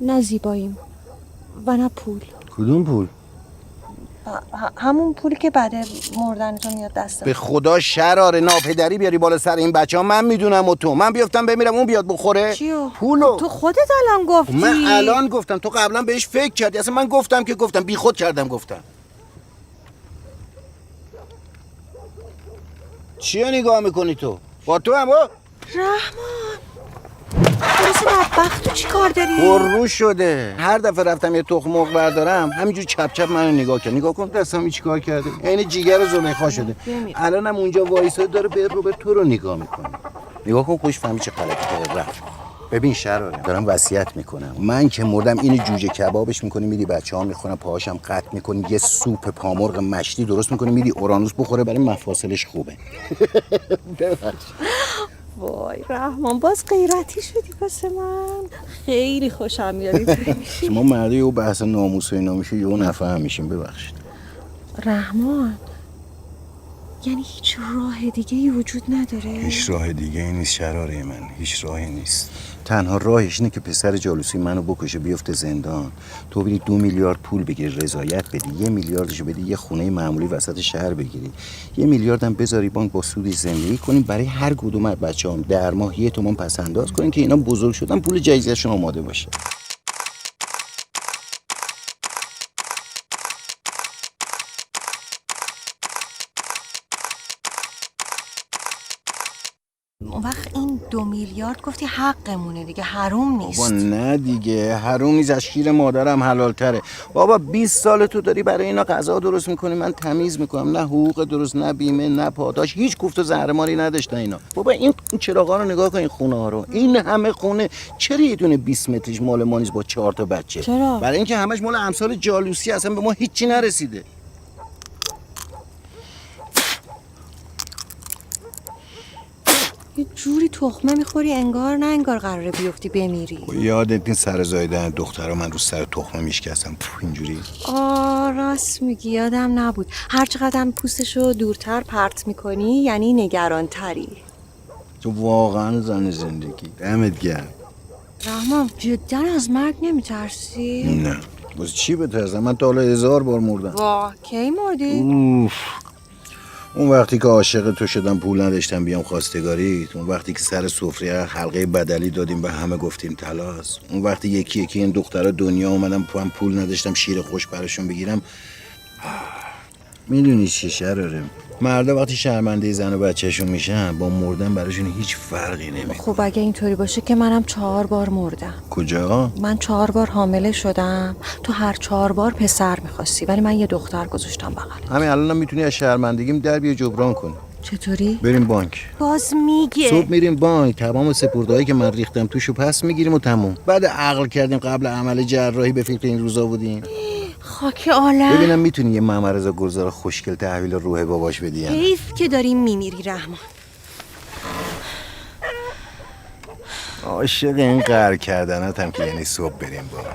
نه زیباییم و نه پول. کدوم پول؟ همون پولی که بعد مردن تو میاد دستم. به خدا شراره ناپدری بیاری بالا سر این بچه ها. من میدونم و تو. من بیافتم بمیرم اون بیاد بخوره. چیو؟ پولو. تو خودت الان گفتی. من الان گفتم. تو قبلا بهش فکر کردی. اصلا من گفتم که گفتم بی خود کردم گفتم. چیو نگاه میکنی تو؟ با تو هم با؟ رحمان برسه بدبخت تو چی کار داری؟ پررو شده. هر دفعه رفتم یه تخم مرغ بردارم همینجور چپ چپ منو نگاه کرد. نگاه کن دستم چی کار کرده. عین جیگر زلیخا شده. الانم اونجا وایساده داره به تو رو نگاه میکنه. نگاه کن خوش فهمی چه غلطی کرده. رفت. ببین شراره دارم وصیت میکنم. من که مردم اینو جوجه کبابش میکنی میدی بچه‌ها میخورن، پاهاشم قطع میکنی، یه سوپ پامرغ مشتی درست میکنی میدی اورانوس بخوره، برای مفاصلش خوبه. وای رحمان باز غیرتی شدی واسه من. خیلی خوشم میاد. شما مردی و بحث ناموس و اینا میشه یهو نفهم میشیم. ببخشید رحمان یعنی هیچ راه دیگه ای وجود نداره؟ هیچ راه دیگه ای نیست شراره من. هیچ راهی نیست. تنها راهش اینه که پسر جالوسی منو بکشه بیفته زندان. تو بری 2 میلیارد پول بگیری رضایت بدی، 1 میلیاردشو بدی یه خونه معمولی وسط شهر بگیری، 1 میلیارد هم بذاری بانک با سودی زندگی کنیم. برای هر کدوم از بچه‌هام در ماه 1 تومن پس انداز کنیم که اینا بزرگ شدن پول جایزه‌شون آماده باشه. اون وقت این 2 میلیارد گفتی حقمونه دیگه، حروم نیست. بابا نه دیگه حروم نیست. از شیر مادرم حلال تره. بابا 20 سال تو داری برای اینا غذا درست میکنی، من تمیز میکنم. نه حقوق درست، نه بیمه، نه پاداش، هیچ کوفت و زهرماری نداشتن اینا. بابا این چراغا رو نگاه کن، این خونه ها رو. این همه خونه چرا یه دونه 20 متریش مال ما نیست با 4 تا بچه؟ چرا؟ برای اینکه همش مال امثال جالوسی، اصلا به ما هیچی نرسیده. یه جوری تخمه میخوری انگار نه انگار قراره بیفتی بمیری. یادت این سر زایدن دخترها من رو سر تخمه میشکستم اینجوری. راست میگی یادم نبود. هر چقدر پوستشو دورتر پرت میکنی یعنی نگرانتری. تو واقعا زن زندگی. دمت گرم. رحمان جدا از مرگ نمیترسی؟ نه باز چی بترسم؟ من تا حالا 1000 بار مردم. واه کی مردی؟ اون وقتی که عاشق تو شدم پول نداشتم بیام خواستگاریت. اون وقتی که سر سفره حلقه بدلی دادیم به همه گفتیم طلاست. اون وقتی یکی یکی این دخترها دنیا اومدم پول نداشتم شیر خوش براشون بگیرم. میدونی چی شراره؟ مردا وقتی شرمنده زن و بچهشون میشن با مردن براشون هیچ فرقی نمیکنه. خب اگه اینطوری باشه که منم 4 بار مردم. کجا؟ من 4 بار حامله شدم. تو هر 4 بار پسر میخواستی ولی من یه دختر گذاشتم بغل. همین الانم میتونی از شرمندگیم در بیا جبران کن. چطوری؟ بریم بانک. باز میگه. صبح میریم بانک، تمام سپرده‌هایی که من ریختم توشو پس میگیریم و تموم. بعد عقل کردیم قبل عمل جراحی به فکر این روزا بودیم. خاک عالم. ببینم میتونی یه ممرزا گلزار خوشگل تحویل روح باباش بدی. حیف که داریم میمیری رحمان. عاشق این قهر کردنات هم که یعنی صبح بریم بانک.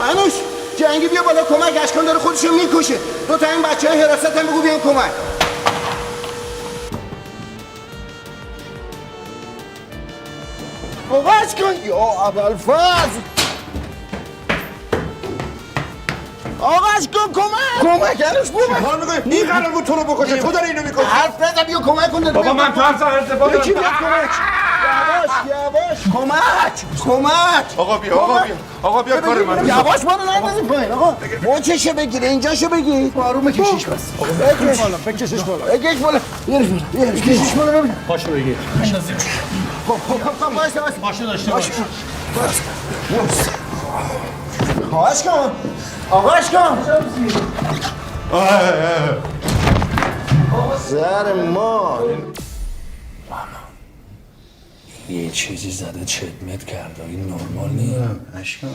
انوش جنگی بیا بالا کمک. اشکان داره خودشو میکشه. 2 تا این بچه‌های حراست هم بگو بیان کمک. آقا اشکان یا ابوالفضل. آقا اشکان کمک انوش بابا. کار می‌کنی؟ این قرار بود تو رو بکشه. تو داری اینو می‌کشی. حرف نزن بیا کمک کن. بابا من تو هم ارتباط دارم. یواش کمک. آقا بیا کار من. یواش منو نندازی پایین. آقا موچشو بگیره اینجاشو بگیر. آروم بکشیش بس. بکشش بالا. بکش بالا. بکشش بالا ببین. پاشو بگیر. خب پاشو داشته باش. آقا اشکان زهر ما یه چیزی زده چدمت کرده. این نرمال نیست. اشکان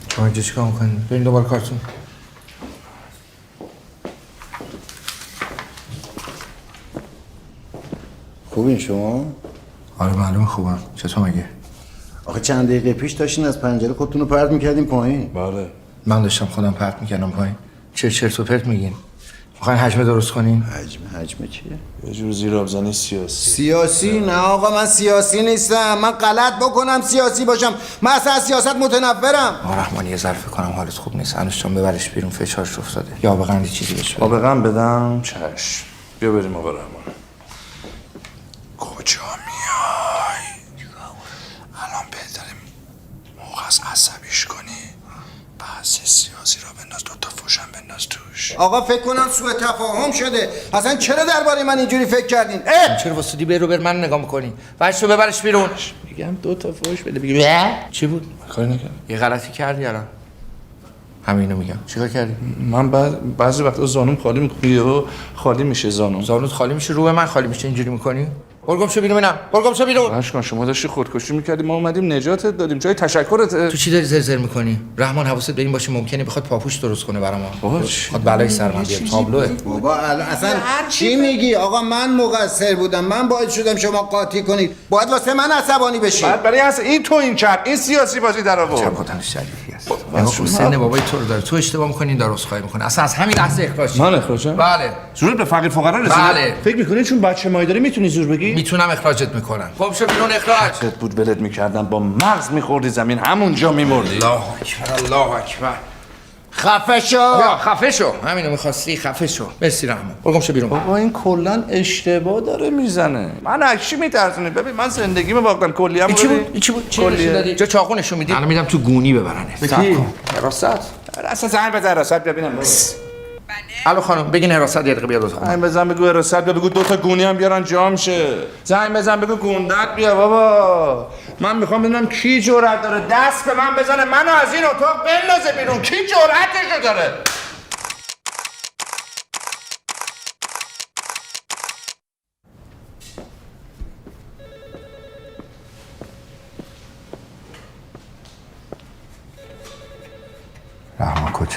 شما اینجا چیکار میکنید؟ بریم دوباره کارتون. خوبین شما؟ آره معلومه خوبم. چطور مگه؟ آخه چند دقیقه پیش داشتین از پنجره خودتون رو پرت میکردین پایین. بله. من داشتم خودم پرت میکردم پایین. چرت و پرت میگین؟ میخواین حجمه درست کنین؟ حجمه چیه؟ یه جور زیرآبزنی سیاسی. سیاسی؟ نه آقا من سیاسی نیستم. من غلط بکنم سیاسی باشم. من اصلا از سیاست متنفرم. آقا رحمانی یه ظرف کنم حالت خوب نیست. انوش جان ببرش بیرون فشارش افتاده. یا آب قندی چیزی بهش بده. آب قند بدم؟ چشم. بیا بریم آقا رحمان. کجا میای؟ الان بهتریم موقع از عصبیش کنی. بحث سیاسی را بنداز. 2 تا فوشم بنداز توش. آقا فکر کنم سوء تفاهم شده. اصلا چرا درباره من اینجوری فکر کردین؟ چرا واسطی به من نگاه میکنی؟ ورشو ببرش بیرون. میگم 2 تا فوش بده. بگی چی بود؟ کاری نکردم. یه غلطی کردی الان. همینو میگم. چیکار کردی؟ من بعضی وقتا زانوم خالی میکنه و خالی میشه زانوم. زانوت خالی میشه رو به من خالی میشه اینجوری میکنی؟ برگم شو بیرون. برگم شو بیرون. اشکان شما داشتی خودکشی میکردی ما اومدیم نجاتت دادیم. جای تشکرت. تو چی داری زرزر میکنی؟ رحمان حواست به این باشه ممکنه بخواد پاپوش درست کنه برام. خود بلای سر من بیاد. تابلوه. بابا اصلا چی میگی؟ آقا من مقصر بودم. من باعث شدم شما قاطی کنید. باید واسه من عصبانی بشی. بعد برای این تو این کرد. این سیاسی بازی در آورد. چپ کردنش شریفی است. من سن بابای تو رو داره. تو اشتباه میکنی این دروس خواهی میکنه. اصلا از همین لحظه اخراج. من اخراجم؟ بله. زور به فقیر فقرا رسید. بله. فکر میکنی چون بچه مایی داری میتونی زور بگی؟ میتونم اخراجت میکنم. خب شو بیرون اخراج. چت بود ولت میکردم با مغز میخوردی زمین همونجا میمردی. الله اکبر الله اکبر. خفه شو. یا خفه شو. همینو می‌خواستی خفه شو. مرسی رحمان. برگم شو بیرون. بابا این کلا اشتباه داره میزنه. من اکشی میترسونی. ببین من زندگیمو باختم کلیه‌مو این چی بود؟ چی دادی؟ جا چاقو نشون میدی؟ الان میدم تو گونی ببرنه. کی؟ حراست. حراست زنگ بزن حراست ببینم. الو خانم بگین حراست یه دقیقه بیاد لطفا. زنگ بزن بگو حراست بگو 2 تا گونی هم بیارن جام شه. زنگ بزن بگو گوندت بیا بابا. من میخوام ببینم کی جرأت داره دست به من بزنه منو از این اتاق بندازه بیرون. کی جرأتش داره؟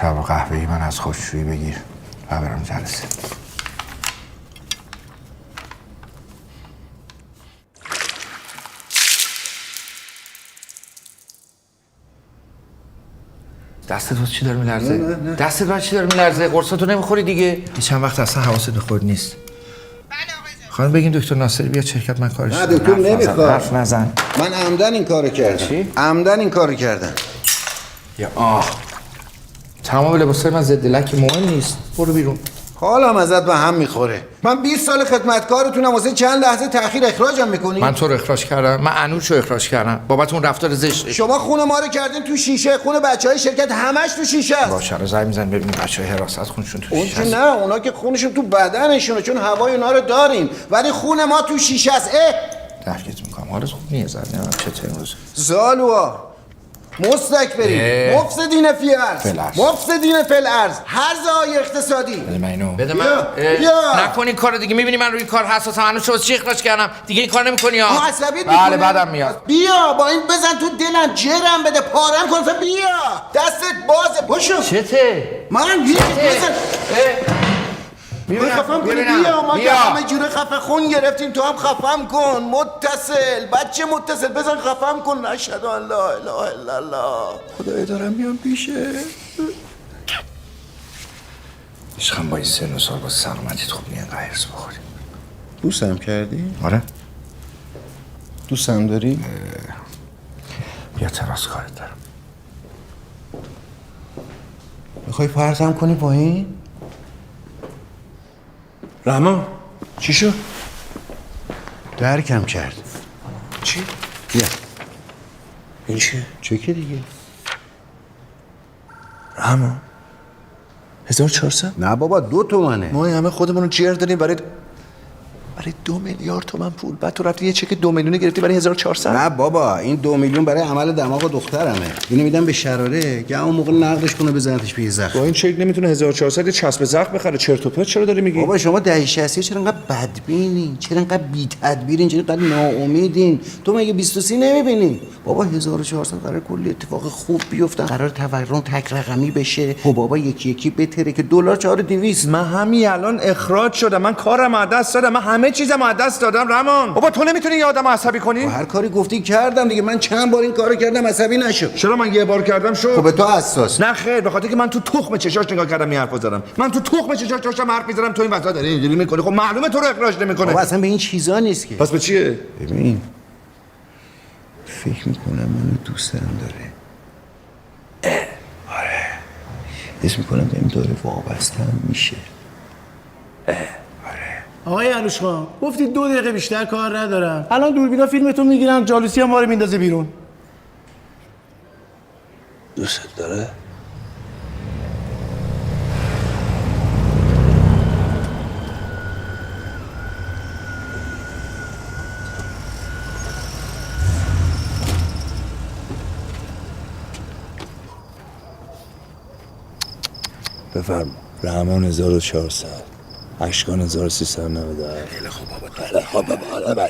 چای قهوه‌ای من از خشکشویی بگیر و برم جلسه. دستت واسه چی داره میلرزه؟ نه. دستت واسه چی داره میلرزه؟ قرصاتو نمیخوری دیگه؟ یه چند وقت اصلا حواست به خود نیست. خانم بگین دکتر ناصری بیاد شرکت، من کارش نه دکتر نمیخواد. حرف نزن. من عمدن این کارو کردم. چی؟ عمدن این کارو کردم. یا تمام لباسای من ضد لک مهم نیست. برو بیرون. حالم ازت به هم میخوره. من 20 سال خدمتکارتونم، واسه چند لحظه تأخیر اخراجم میکنی؟ من تو رو اخراج کردم؟ من انوش رو اخراج کردم بابت اون رفتار زشت. شما خون ما رو کردین تو شیشه، خون بچهای شرکت همش تو شیشه است. باشه رو زنگ میزنیم ببینیم بچهای حراست خونشون تو اون شیشه که نه، اونا که خونشون تو بدنشونه چون هوای اونا رو داریم، ولی خون ما تو شیشه است. درکت میکنم. حالت خوب نیست. نمیدونم چطور امروز. زالوا مستکبرین، مفسدین فی ارض، مفسدین فی الارض، هرزهای اقتصادی. بده من اینو. بده بیا. من. بیا. نکن این کارو دیگه. میبینی من روی این کار حساسم. هنوز شو چی اخراج کردم دیگه این کار نمیکنی ها. عصبیت بله میکنه. بعدم میاد. بیا با این بزن تو دلم، جرم بده، پارم کن. بیا دستت بازه، پشو. چته؟ من بزن. خفم کنی. بیا ما که همه جوره خفه خون گرفتیم، تو هم خفم کن. متصل بچه متصل بزن خفم کن. اشهد ان لا اله الا الله. خدای دارم میام پیشه. عشقم با این سن و سال با سلامتیت خوب نیه اینقدر حرص بخوری. دوستم کردی؟ آره. دوستم داری؟ بیا تراس کارت دارم. میخوای پرتم کنی پایین؟ رحمان چی شد؟ درکم کرد. چی؟ بیا این چیه؟ چکه دیگه. رحمان 1400؟ نه بابا 2 تومنه. ما همه خودمون رو جر داریم برای 2 میلیارد تومن پول، بعد تو رفتی یه چک 2 میلیونی گرفتی برای 1400؟ نه بابا این 2 میلیون برای عمل دماغ دخترمه. اینو میدم به شراره که اون موقع نقدش کنه بزنتش به زخم. با این چک نمیتونه 1400 یه چسب زخم بخره. چرت و پرت چرا داری میگی؟ بابا شما دهه 60 چرا انقدر بدبینین؟ چرا انقدر بی‌تدبیرین؟ چرا انقدر ناامیدین؟ تو مگه 23 نمیبینی؟ بابا 1400 قرار کلی اتفاق خوب بیفتن، قرار تورم تک رقمی بشه. خب بابا یکی یکی بتره که دلار 4200. من همین الان اخراج شدم، من کارم از دست دادم، من همه چیزم از دست دادم رحمان. بابا تو نمیتونی یه آدم عصبی کنی؟ هر کاری گفتی کردم دیگه. من چند بار این کارو کردم عصبی نشو. چرا من یه بار کردم شد؟ خب به تو حساس. نه خیر، به خاطر که من تو تخم چشاش نگاه کردم این حرفو زدم. من تو تخم چشاش داشتم حرف می‌زدم، تو این وسط داری اینجوری می‌کنی. خب معلومه تو رو اخراج نمی‌کنه. بابا اصلا به این چیزا نیست که. پس به چیه؟ ببین فکر میکنم منو دوستم داره. آره حس میکنم بهم داره وابسته هم میشه. آقای عروش خان گفتی 2 دقیقه بیشتر کار ندارم. الان دوربینا فیلمتون میگیرن، جالوسی هم ما رو میندازه بیرون. دوستت داره؟ بفرم. رحمان 1400 اشکان 1390. خیلی خوب بابا.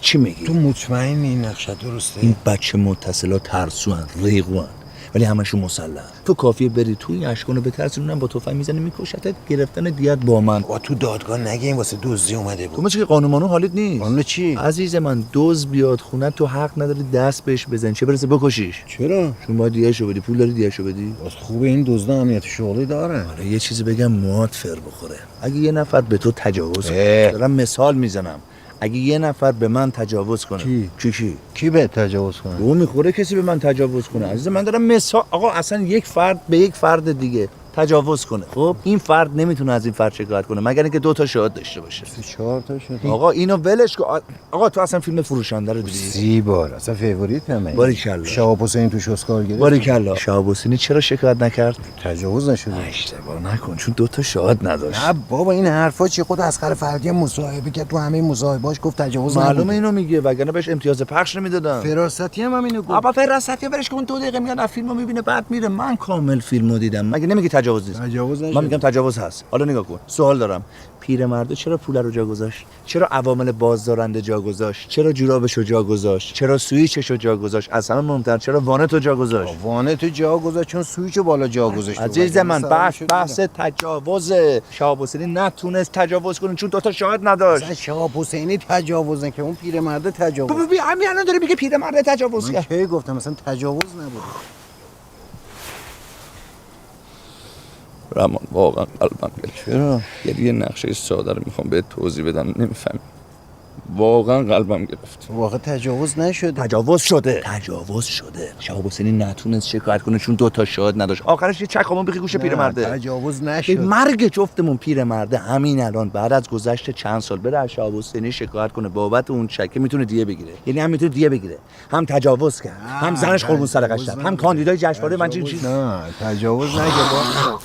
چی میگی؟ تو مطمئنی این نقشه درسته؟ این بچه متصلا ترسوان ریقوان ولی همشون مسلح. تو کافیه بری تو این اشکانو بترسونن با تفنگ میزنه میکشتت، گرفتن دیت با من. با تو دادگاه نگه این واسه دزدی اومده بود. تو مثل که قانونمانو حالت نیست. قانون چی؟ عزیز من دزد بیاد خونه تو حق نداری دست بهش بزنی، چه برسه بکشیش. چرا؟ چون باید دیهشو بدی. پول داری دیهشو بدی؟ واسه خوبه این دزدا امنیت شغلی داره. حالا یه چیزی بگم موات فر بخوره. اگه یه نفر به تو تجاوز کنه، دارم مثال میزنم، اگه یه نفر به من تجاوز کنه، کی به تجاوز کنه؟ گو میخوره کسی به من تجاوز کنه. عزیز من دارم مثال. آقا اصلا یک فرد به یک فرد دیگه تجاوز کنه، خب این فرد نمیتونه از این فرد شکایت کنه مگر اینکه 2 تا شاهد داشته باشه. 4 تا شد. آقا اینو ولش کن. آقا تو اصلا فیلم فروشنده رو دیدی؟ 30 بار. اصلا فیوریتمه. باریکلا. شهاب حسینی توش اسکار گرفت. باریکلا. شهاب حسینی چرا شکایت نکرد؟ تجاوز نشده. اشتباه نکن چون 2 تا شاهد نداشت. نه بابا این حرفا چی؟ خود اسقر فردی مصاحبه که تو همه مصاحبه‌اش گفت تجاوز نبوده. معلومه اینو میگه وگرنه بهش امتیاز پخش نمیدادن. فراستی هم اینو گفت. آقا فراستی برش کن 2 دقیقه میاد فیلمو میبینه بعد میره. من کامل فیلمو دیدم. مگه نمیگی تجاوز نیست. تجاوز نشد. من میگم تجاوز هست. حالا نگاه کن، سوال دارم. پیرمرد چرا پول رو جا گذاشت؟ چرا عوامل بازدارنده جا گذاشت؟ چرا جورابش رو جا گذاشت؟ چرا سوئیچش رو جا گذاشت؟ از همه مهمتر چرا وانت رو جا گذاشت؟ وانت جا گذاشت چون سویچ بالا جا گذاشت. عزیز من بحث تجاوزه. شهاب حسینی نتونست تجاوز کنه چون دوتا شاهد نداشت. مثلا شهاب حسینی تجاوزه که اون پیرمرد تجاوز. همین الان داره میگه پیرمرد تجاوز من کرد. کی گفتم مثلا تجاوز نبود. رحمان واقعا قلبم گرفت. چرا؟ یه نقشه ساده رو میخوام بهت توضیح بدم نمیفهمی. واقعا قلبم گرفت. واقعا تجاوز نشده. تجاوز شده. شهاب حسینی نتونست شکایت کنه چون دوتا شاهد نداشت. آخرش یه چکمون بخی گوش پیرمرده. تجاوز نشد. مرگ جفتمون پیرمرده همین الان بعد از گذشت چند سال بره از شهاب حسینی شکایت کنه بابت اون چکه میتونه دیه بگیره. یعنی هم میتونه دیه بگیره، هم تجاوز کرد، هم زنش قربون صدقه‌اش رفت، هم کاندیدای جشنواره من چیز. نه تجاوز نکرد.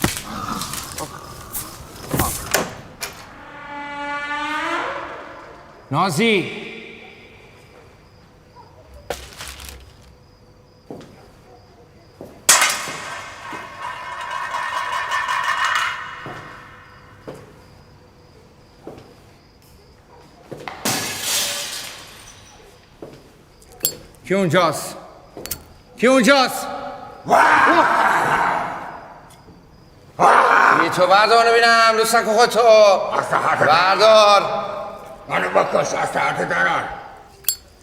نازی کی اونجاست؟ تو بردار ببینم لوسن که خودتو بردار. منو بکش از تحت درار.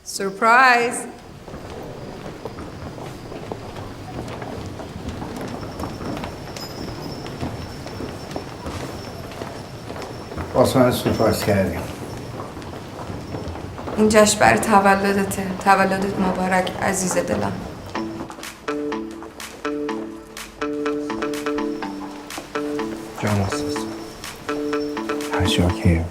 سورپرایز. واسه من سورپرایز کردیم. این جشن برای تولدته. تولدت مبارک عزیز دلم. جان اساس هر جا که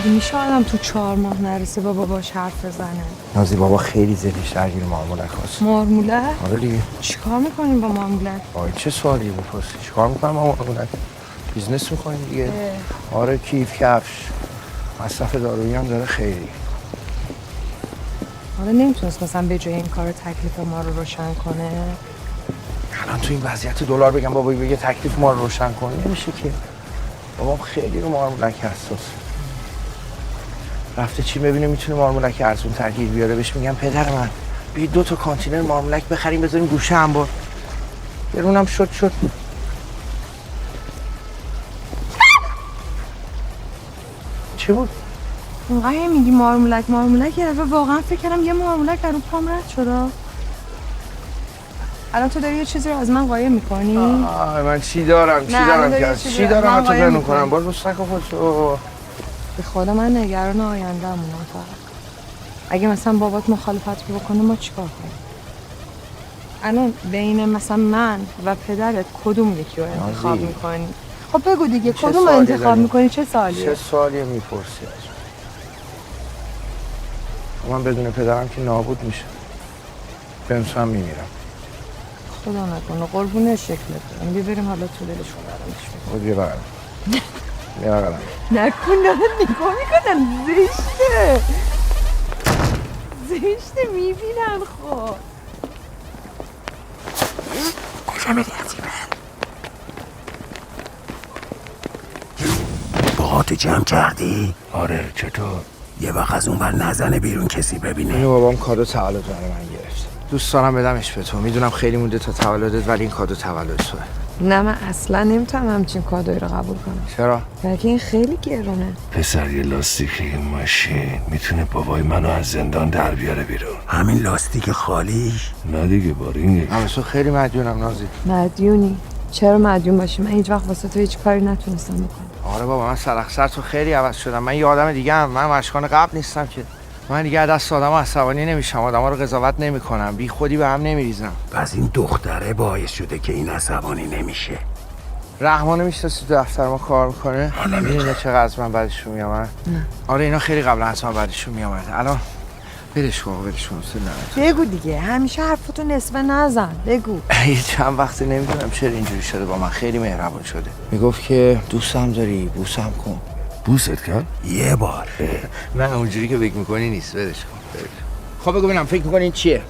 میشه آدم تو 4 ماه نرسه با باباش حرف بزنه؟ نازی بابا خیلی زدیش درگیر مارمولک هست. مارمولک؟ آره دیگه. چیکار میکنیم با مارمولک؟ آره چه سوالی بپرسی؟ چیکار میکنم با مارمولک؟ بیزنس میکنیم دیگه. آره کیف کفش. مصرف دارویی هم داره خیلی. حالا نمیتونست مثلا به جای این کار تکلیف ما رو روشن کنه؟ الان تو این وضعیت دلار بگم بابایی بگه تکلیف ما رو روشن کنه نمیشه که. بابام خیلی رو مارمولک حساس. رفته چی ببینه میتونه مارمولک ارزون ترگیر بیاره. بهش میگم پدر من بیا 2 تا کانتینر مارمولک بخریم بذاریم گوشه انبار. برونم شد. چه بود؟ اونقدر میگی مارمولک یه دفعه واقعا فکر کردم یه مارمولک در اون پام رد شده. الان تو داری یه چیزی رو از من قایم میکنی؟ من چی دارم چی دارم تو بنون کنم باز بس نکن خودتو. به خدا من نگران آینده‌مونم فقط. اگه مثلا بابات مخالفت بکنه ما چیکار کنیم؟ الان بین مثلا من و پدرت کدوم یکی رو انتخاب میکنی؟ خب بگو دیگه کدوم رو انتخاب میکنی؟ چه سالیه؟ چه سالیه میپرسی از من بدون پدرم که نابود میشه. بنسو هم میمیرم. خدا نکنه قربونه شکلت برم. بریم حالا تو دلش کنارمش خود بیا بقلم بیا بقلم نکن دارن نگاه میکنن. زشته میبینن. خب کجا میری عزیزم؟ باهاتو جمع کردی؟ آره چطور؟ یه وقت از اون ور نزنه بیرون کسی ببینه. اینو بابام کادو تولد برای من گرفت. دوست دارم بدمش به تو. میدونم خیلی مونده تا تولدت ولی این کادو تولد توه. نه من اصلا نمیتونم همچین کادویی رو قبول کنم. چرا؟ بلکه این خیلی گرونه. پسر یه لاستیک ماشین میتونه بابای منو از زندان در بیاره بیرون. همین لاستیک خالیش؟ نه دیگه بارینگش. اما تو خیلی مدیونم نازی. مدیونی؟ چرا مدیون باشی؟ من هیچ وقت واسه تو هیچ کاری نتونستم بکنم. آره بابا من سر تو خیلی عوض شدم. من یه آدم دیگه ام. من مشکان قبل نیستم که. من دیگه دست آدم عصبانی نمیشم. آدما رو قضاوت نمیکنم. بی خودی به هم نمیریزم. پس این دختره باعث شده که این عصبانی نمیشه. رحمانو میشناسی تو دفتر ما کار میکنه؟ میدونی چقدر از من بعدشون میامد؟ نه. آره اینا خیلی قبل از من بعدشون میامد. الان ولش کن. بگو دیگه همیشه حرفتو نصفه نزن. بگو. چند وقته نمیدونم چرا اینجوری شده با من. خیلی مهربون شده. میگفت که دوستم داری بوسم کن. بوست کرد؟ یه بار. نه اونجوری که فکر میکنی نیست. ولش کن. خب بگو ببینم فکر میکنی چیه؟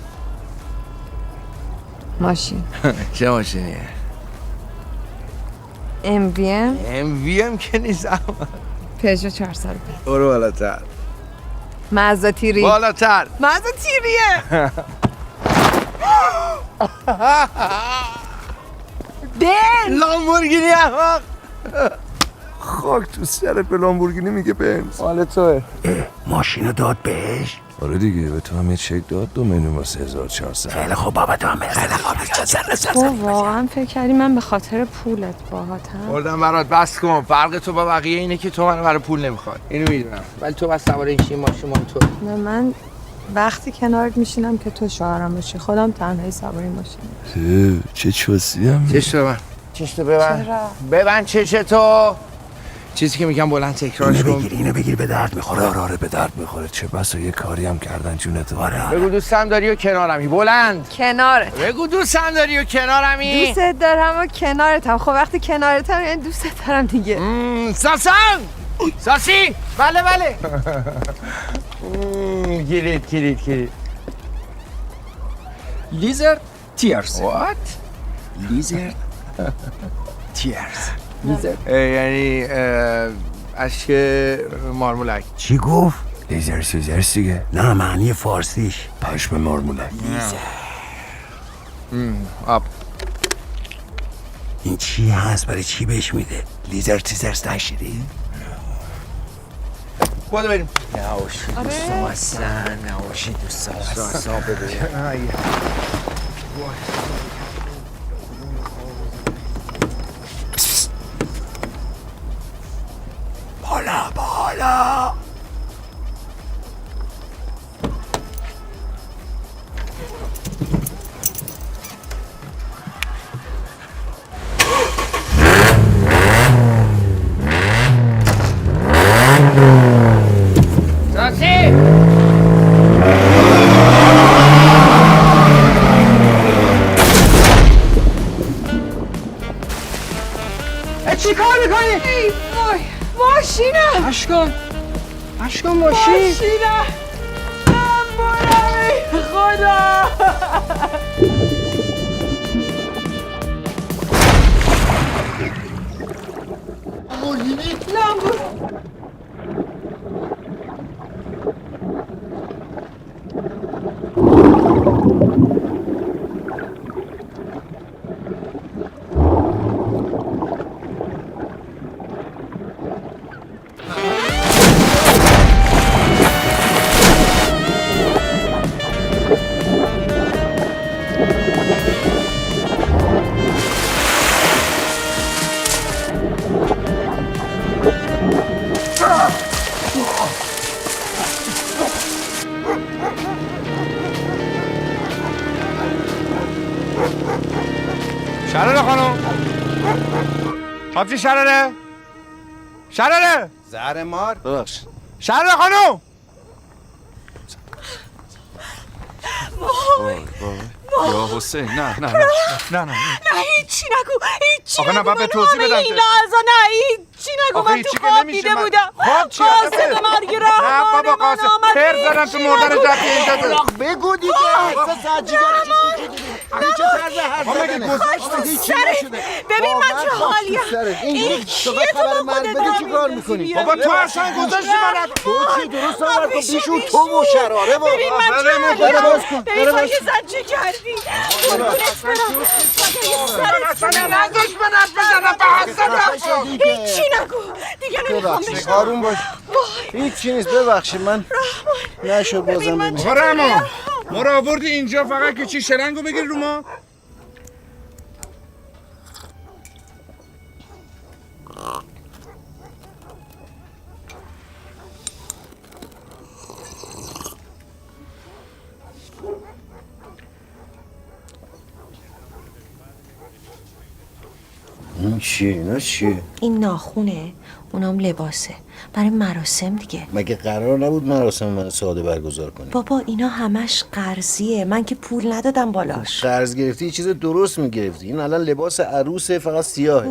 ماشین. چه ماشینیه؟ MVM که نیستم. پژو 400. برو بالاتر. مازدا تیری. بالاتر. مازدا تیریه. بنز. لامبورگینی احمق. خاک تو سرت به لامبورگینی میگه بنز. مال توه. ماشینو داد بهش؟ آره دیگه به تو هم یه چک داد 2 میلیون واسه 1400. خیلی خوب بابا تو هم خیلی خوب. تو واقعا فکر کردی من به خاطر پولت باهاتم؟ بردم برات بس کن. فرق تو با بقیه اینه که تو منو برای پول نمیخواد. اینو میدونم. ولی تو بس سوار این ماشین مال تو. نه من وقتی کنارت میشینم که تو شوهرم باشی. خودم تنهایی سوار این ماشینم. چه چوسی هم. چشتو ببند. چشتو ببند. ببند چشتو. چیزی که میگم بلند تکرارش کن. اینو بگیر به درد میخوره. آره به درد میخوره. چه بسا یه کاری هم کردن جونت. بگو دوستم داری و کنارمی. بلند. کنارت. بگو دوستم داری و کنارمی. دوستت دارم و کنارتم. خب وقتی کنارتم یعنی دوستت دارم دیگه. ساسان. ساسی. بله. کلید. لیزر تیرز. What? لیزر تیرز. یعنی اشک مارمولک. چی گفت؟ لیزر سوزرس دیگه. نه معنی فارسیش پشم مارمولک. لیزر. آب. این چی هست؟ برای چی بهش میده؟ لیزر تیزرز نشیدی؟ بودو بریم. نواشی دوستم هستن. نواشی دوستم هستن. بالا. چی کار میکنی؟ ای وای ماشینم. اشکان ماشین. ماشینم. ای خدا. لامبورگینی. شراره خانم آبجی شراره شراره زهر مار ببخش شراره خانم یا حسین نه نه نه نه نه هیچی نگو هیچی آقا نه نگو. باید به توضیح بدم این لحظه نه هیچی نگو. آقا من هیچی تو که خواب نمیشه دیده من- بودم. خواب چیه؟ قاصد مرگ رحمان نه بابا قاصد تر زدن تو مردن جفتی اینجا بگو دیگه احساس عجیبه چه طرز حرف زدنه هیچی نشده ببین من چه حالیه این کیه تو با خودت بده چی کار میکنی بابا تو اصلا گذاشتی من تو چی درست آورد کن بیشون تو و شراره با ببین من چه داره باز حالیه کن ببین تو یه زن چه کردی هیچی نگو دیگه نمیخوام ببخشید آروم باش هیچی نیست ببخشید من نشد بازم ببین آقا رحمان ما رو آوردی اینجا فقط که چی شلنگو بگیر رو ما این چیه اینا چیه این ناخونه اونام لباسه برای مراسم دیگه. مگه قرار نبود مراسم من ساده برگزار کنی بابا اینا همش قرضیه من که پول ندادم بالاش. قرض گرفتی یه چیز درست میگرفتی این الان لباس عروسه فقط سیاهه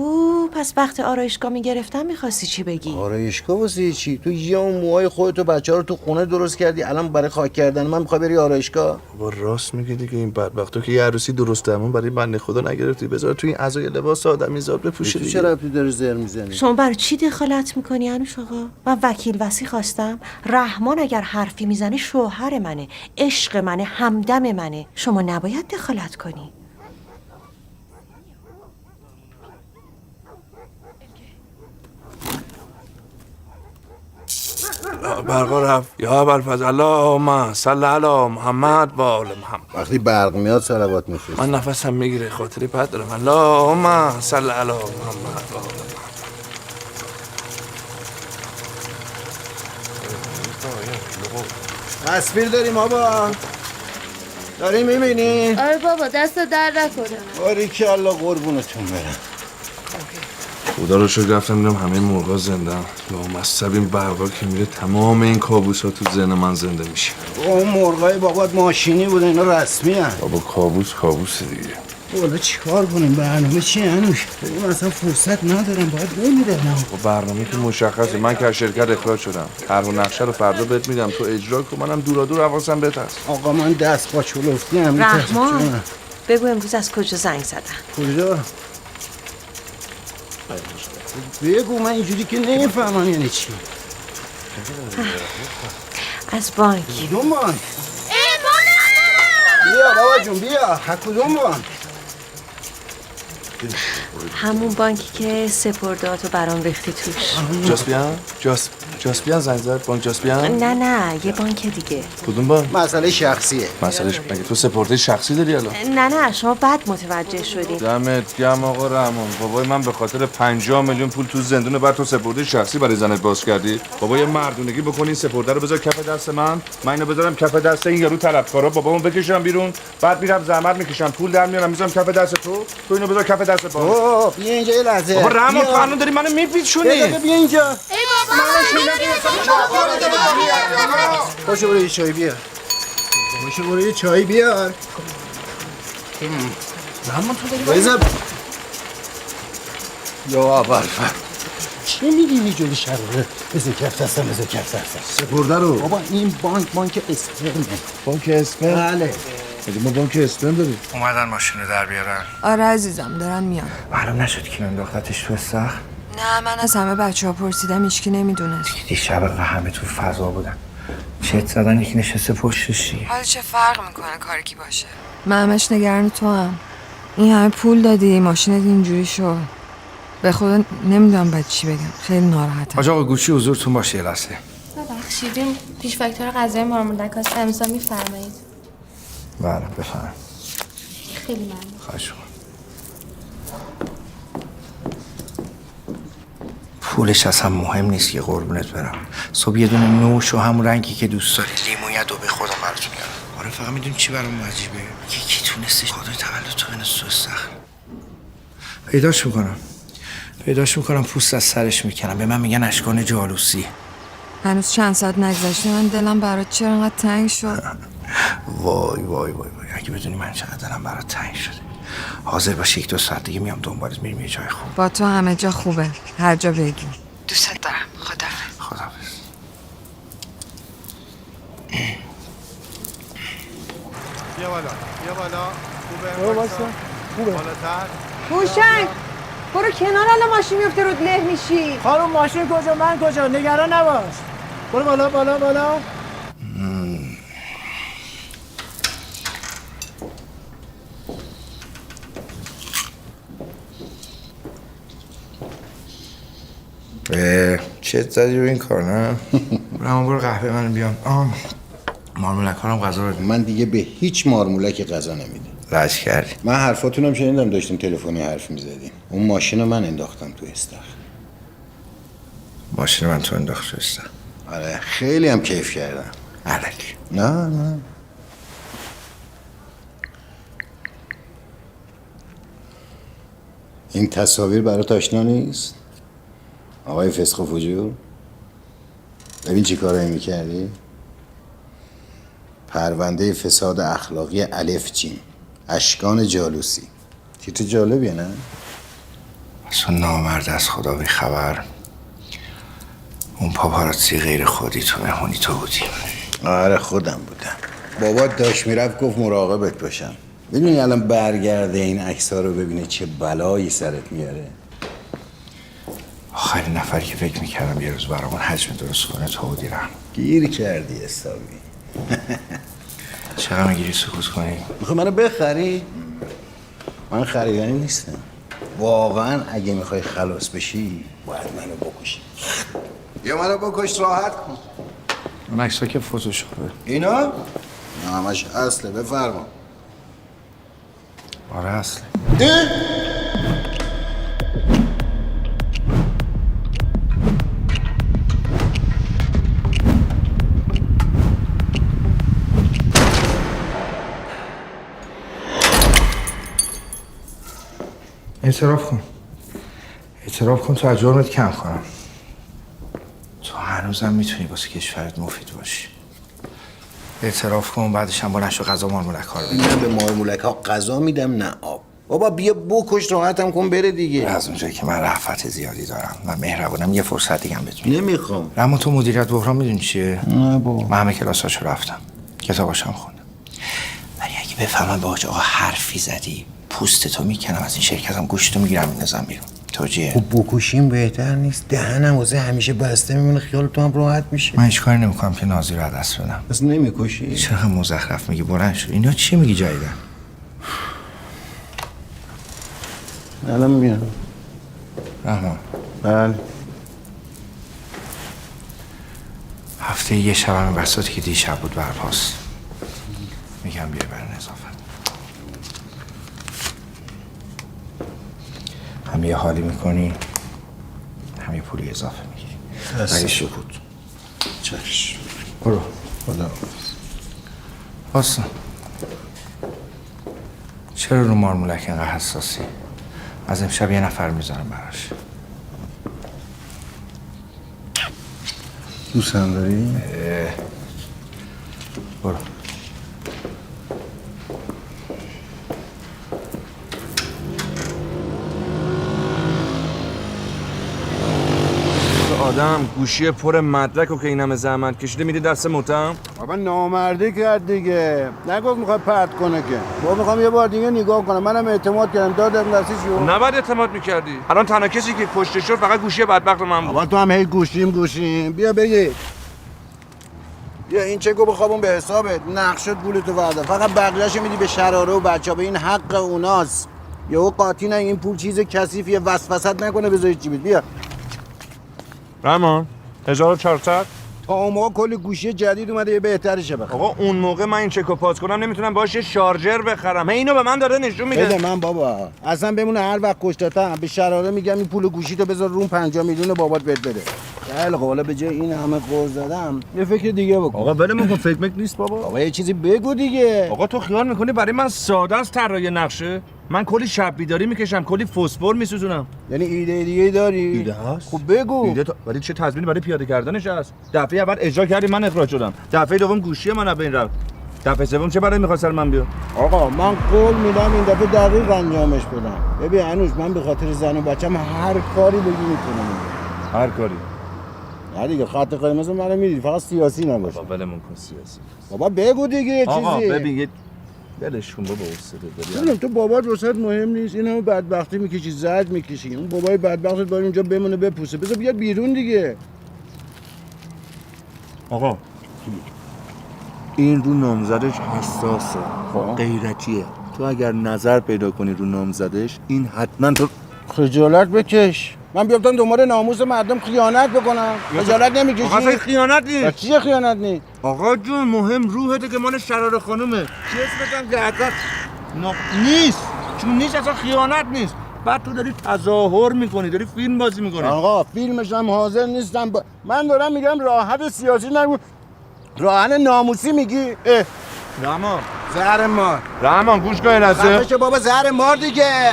پس وقت آرایشگاه میگرفتم میخواستی چی بگی؟ آرایشگاه واسه چی تو یه اون موهای خودتو بچه‌ها رو تو خونه درست کردی الان برای خاک کردن من میخوای بری آرایشگاه بابا راست میگی دیگه این بدبختو که یه عروسی درست درمون برای بنده خدا نگرفتی بذار تو این عزای لباس آدمیزاد بپوشه تو دیگه چرا ربطی داری زر میزنی شما برای چی دخالت میکنی انوش آقا؟ من وکیل وصی خواستم. رحمان اگر حرفی میزنه شوهر منه، عشق منه، همدم منه. شما نباید دخالت کنی. برقا رفت یا ابوالفضل اللهم صل علی محمد و آل محمد. وقتی برق میاد صلوات میفرستی من نفسم میگیره خاطری بد دارم اللهم صل علی محمد و آل محمد. تصویر داریم آبا داری میبینی؟ آره بابا دست در نکنه. باریکالله قربونتون برم خدا رو شکر رفتم دیدم همه مرغا زنده‌ان. لامصب این برقا که میره تمام این کابوس‌ها تو ذهن من زنده میشه. اون مرغای بابات ماشینی بوده اینا رسمی هن بابا کابوس دیگه. والا چیکار کنیم برنامه چیه انوش؟ من اصلا فرصت ندارم باید بمیرم با برنامه که مشخصه من که از شرکت اخراج شدم. طرح و نقشه رو فردا بهت میدم تو اجرا کن منم دورا حواسم بهت هست. آقا من دست با چلفتی هم رحمان بگو امروز از کجا زنگ زدن؟ کجا؟ بگو من اینجوری که نمیفهمم یعنی چی از بانک. کدوم بانک؟ بیا بابا جون بیا کدوم بانک؟ همون بانکی که سپردهاتو برام ریختی توش. جاسپیان زنگ زد بانک جاسپیان؟ نه یه بانک دیگه. کدوم بانک؟ مسئله شخصیه. مسئله مگه تو سپرده شخصی داری الان؟ نه شما بد متوجه شدین. دمت گرم آقا رحمان. بابای من به خاطر 50 میلیون پول تو زندونه بعد تو سپرده شخصی برای زنت باز کردی. بابا یه مردونگی بکنین سپرده رو بذار کف دست من اینو بذارم کف دست این یارو طلبکارا بابامو بکشم بیرون بعد میرم زحمت میکشم پول در میارم میذارم کف دست تو اینو بذار کف دست با. بیا اینجا یه لحظه بابا رحمان تو الان داری منو میپیچونی. بیا اینجا. ای بابا پاشو برو یه چای بیار پاشو برو یه چای بیار رحمان تو داری بذار یا ابوالفضل چی میگی اینجوری شراره؟ بذار کف دستم بذار کف دستم سپرده رو بابا این بانک اسپرمه. بانک اسپرم؟ بله مگه ما بانک اسپرم داریم؟ اومدن ماشین رو در بیارن. آره عزیزم دارن میان. معلوم نشد که انداختتش تو استخر. نه من از همه بچه ها پرسیدم هیچکی نمیدونست. دیشب همه تو فضا بودن چت زدن یکی نشسته پشتش دیگه. حالا چه فرق میکنه کار کی باشه؟ من همش نگران تو هم. این همه پول دادی ماشینت اینجوری شد. به خدا نمیدونم باید چی بگم. خیلی ناراحتم. حاج آقا گوشی حضورتون باشه یه لحظه. ببخشید این پیش فاکتور غذای مارمولک هست امضا میفرمایید. بله بفهم. خیلی ممنون. خواهش می‌کنم. پولش اصلا مهم نیست که قربونت برم. صبح یه دونه نوش و همون رنگی که دوست داری لیمویت رو به خودم براتون میارم. آره فقط میدونی چی برام عجیبه؟ یکی تونستش خاطر تولد تو بنویسه تو استخر. پیداش میکنم پوست از سرش میکنم. به من میگن اشکان جالوسی. هنوز چند ساعت نگذشته من دلم برات چرا انقدر تنگ شد. وای وای وای وای، اگه بدونی من چقدر دلم برات تنگ شده. حاضر باش 1-2 ساعت دیگه میام دنبالت، میریم یه جای خوب. با تو همه جا خوبه، هر جا بگی. دوست دارم. خداحافظ. بیا بالا خوبه؟ برو واسه خوبه. بالاتر. هوشنگ برو کنار، الان ماشین میفته رود له میشی. خانم ماشین کجا من کجا؟ نگران نباش. برو بالا. چت زدی رو این کار نه؟ برو قهوه من بیام. مارمولک ها هم غذا رو من دیگه به هیچ مارمولک غذا نمیدم. رج کردی. من حرفاتونم شنیدم، داشتیم تلفنی حرف میزدیم. اون ماشین رو من انداختم تو استخر. ماشین من تو انداخت تو استخر؟ آره خیلی هم کیف کردم. الکی. نه این تصاویر برات آشنا نیست؟ آقای فسق و فجور، ببین چی کارایی میکردی؟ پرونده فساد اخلاقی الف جیم، اشکان جالوسی. تیتر جالبیه نه؟ اصلا نامرد از خدا بی خبر. اون پاپاراتسی غیر خودی تو مهمونی تو بودی. آره خودم بودم. بابات داشت میرفت گفت مراقبت باشم. میدونی الان برگرده این عکس‌ها رو ببینه چه بلایی سرت میاره. آخرین نفری که فکر میکردم یه روز برامون حجم درست کنه تو بودی. رحم گیر کردی حسابی. چقدر میگیری سکوت کنی؟ میخوای منو بخری؟ من خریدنی نیستم. واقعا اگه میخوای خلاص بشی باید منو بکشی. یا منو بکش راحت کن. اون عکس‌ها که فتوشاپه. اینا؟ نه همش اصله. بفرما. آره اصله. اعتراف کن تو از جرمت کم کنم. تو هنوزم میتونی واسه کشورت مفید باشی. اعتراف کن، بعدش هم بلند شو غذا مارمولک ها رو بده. نه به مارمولک ها غذا میدم نه آب. بابا بیا بکش راحتم کن بره دیگه. از اونجایی که من رأفت زیادی دارم و مهربونم یه فرصت دیگه هم بهت میدم. نمیخوام. اما تو مدیریت بحران میدونی چیه؟ نه بابا. من همه کلاساشو رفتم، کتاباشم خوندم. ولی اگه بفهمم باهاش آقا حرفی زدی پوستتو میکنم، از این شرکتم گوشتو میگیرم میندازم بیرون. توجیه؟ خب بکشیم بهتر نیست؟ دهنم واسه همیشه بسته میمونه، خیال تو هم راحت میشه. من هیچ کاری نمیکنم که نازی رو از دست بدم. بس نمیکشی؟ چرا مزخرف میگی؟ بلند شو. اینا چی میگی جایدن؟ الان میام. رحمان. بله. هفته یه شب همین بساطی که دیشب بود برپاس. میگم بیای برای نظافت. هم یه حالی میکنی، هم یه پولی اضافه میگیری. ولی سکوت. چشم. برو. خدا باسا. چرا رو مارمولک اینقدر حساسی؟ از امشب یه نفر میذارم براش. دوست هم داری؟ برو. آدم گوشی پر مدرک و که این همه زحمت کشیده میده دست متهم. بابا نامردی کرد دیگه. نگفت میخواد پرت کنه که. بابا میخوام یه بار دیگه نگاه کنم. منم اعتماد کردم دادم دستش رو. نباید اعتماد میکردی. الان تنها کسی که کشته شد فقط گوشی بدبخت من بود. بابا تو هم هی گوشیم. بیا بگی. بیا این چکو بخوابون به حسابت. نقشت گولتو ورده. فقط بقیه‌اشو میدی به شراره و بچه‌ها. به این حق اوناست. یهو قاطی نه این پول چیز کثیفیه، وسوسه‌ت نکنه بذاری چی بیا. رحمان 1400 تا اون موقع کلی گوشی جدید اومده یه بهترشه بخرم. آقا اون موقع من این چکو پاس کنم نمیتونم باشه شارژر بخرم. اینو به من داره نشون میده. بده من بابا. اصلا بمونه هر وقت کشتاتم به شراره میگم این پول گوشی تو بذار روم 50 میلیون بابات بهت بده. خیلی خب حالا به جای این همه قرض زدم یه فکر دیگه بکن. آقا ولم کن، فکر میک نیست بابا. بابا یه چیزی بگو دیگه. آقا تو خیال میکنی برای من ساده است طراحی نقشه؟ من کلی شب بیداری میکشم، کلی فسفر میسوزونم. یعنی ایده دیگه داری؟ ایده هست. خب بگو. ایده ولی چه تضمینی برای پیاده کردنش هست؟ دفعه اول اجرا کردی من اخراج شدم. دفعه دوم گوشی من از بین رفت. دفعه سوم چه برای می‌خواست من بیام؟ آقا من قول میدم این دفعه دقیق انجامش بدم. ببین هنوز من به خاطر زن و بچه‌م هر کاری بگی میکنم. هر کاری. نه دیگه خط قرمز منو میدی، فقط سیاسی نباشه. بابا ولمون کن سیاسی. بابا بگو دیگه یه چیزی. آقا ببین یه ولش کن بابا استاد ببین تو بابات واسط مهم نیست، این همه بدبختی میکشی، زرد میکشی. اون بابای بدبختت باید اونجا بمونه بپوسه. بذار بیاد بیرون دیگه. آقا این رو نامزدش حساسه، غیرتیه. تو اگر نظر پیدا کنی رو نامزدش این حتما تو خجالت بکش. من بیافتم دنبال ناموس مردم خیانت بکنم. خجالت نمیکشی؟ آقا خیانت نیست. چیه خیانت نیست؟ آقا جون مهم روحته که مال شرار خانومه. چی اسمتن گردت نیست. چون نیست اصلا خیانت نیست. بعد تو داری تظاهر میکنی، داری فیلم بازی میکنی. آقا فیلمش هم حاضر نیستم من دارم میگم راحت سیاسی نگو، راحت ناموسی میگی. رحمان زهر مار. رحمان گوش کن لحظه. بچه بابا زهر مار دیگه.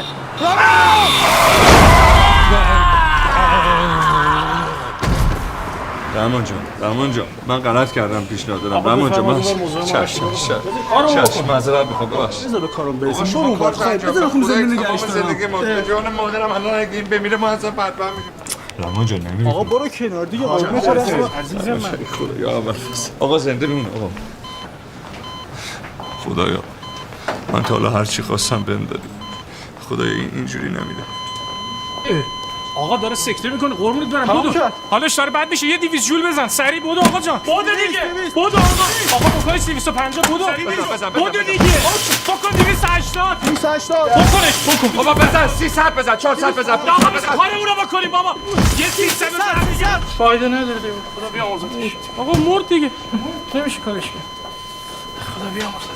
رحمان جان من غلط کردم پیشنهاد دادم. رحمان جان من چشم معذرت میخوام ببخشید. بذار به کارم برسیم. برو کار خیر. بذار بخوام زندگی نگهش دارم. زندگی ما به جان مادرم الان اگه این بمیره ما اصلا بدبخت میشیم. رحمان جان نمی‌ری. آقا برو کنار دیگه. عزیزم من. خدایا اول آقا زنده بمون. آقا خدایا من تا حالا هر چی خواستم بهم دادی. خدایا اینجوری نمیده. آقا داره سکته میکنه قربونت برم. بدو حالش داره بد میشه. یه 200 جول بزن سریع. بدو آقا جان. بدو دیگه. بدو آقا بکنش 250. بدو بدو دیگه. بکن 280. 280 بکنش بکن. بابا بزن 300 بزن 400 بزن. آقا کارمونو بکنیم بابا. یه 300 بزن دیگه. فایده نداره دیگه. خدا بیامرزتش. آقا مرد دیگه. نمیشه کارش کرد. خدا بیامرزتش.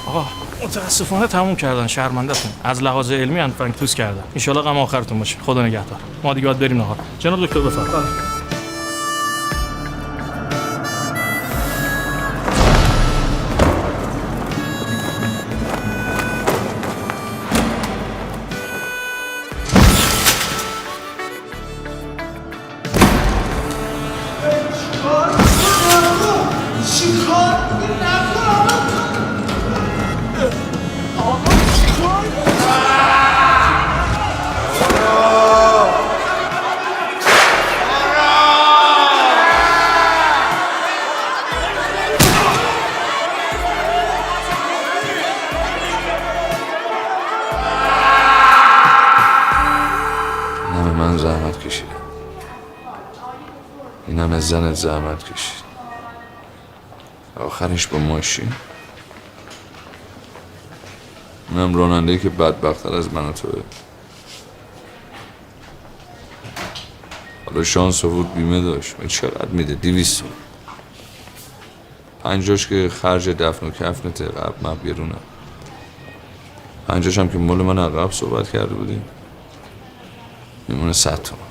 آقا متاسفانه تموم کردن. شرمنده‌تون از لحاظ علمی انفنگ توس کردن. ان شاء الله غم آخرتون باشه. خدا نگهدار. ما دیگه باید بریم نهار. جناب دکتر بفرمایید. اینم زنت زحمت کشید. آخرش با ماشین. اونم راننده‌ای که بدبخت‌تر از من و توه. حالا شانس آورد بیمه داشت. چقدر میده؟ 200. 50 که خرج دفن و کفنته. قبل مبگرونه. 50 هم که مال من عقب صحبت کرده بودیم. میمونه 100 تومن.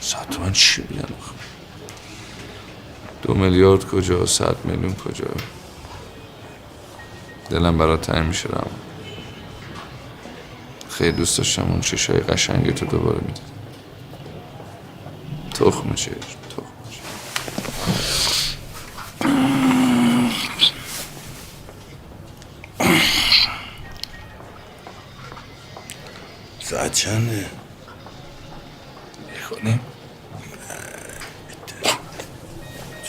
100 تومن چی میگن آخه؟ 2 میلیارد کجا؟ 100 میلیون کجا؟ دلم برات تنگ میشه رحمان. خیلی دوست داشتم اون چشای قشنگ تو دوباره میدید. تخم چشم، تخم چشم. ساعت چنده؟ بخونیم؟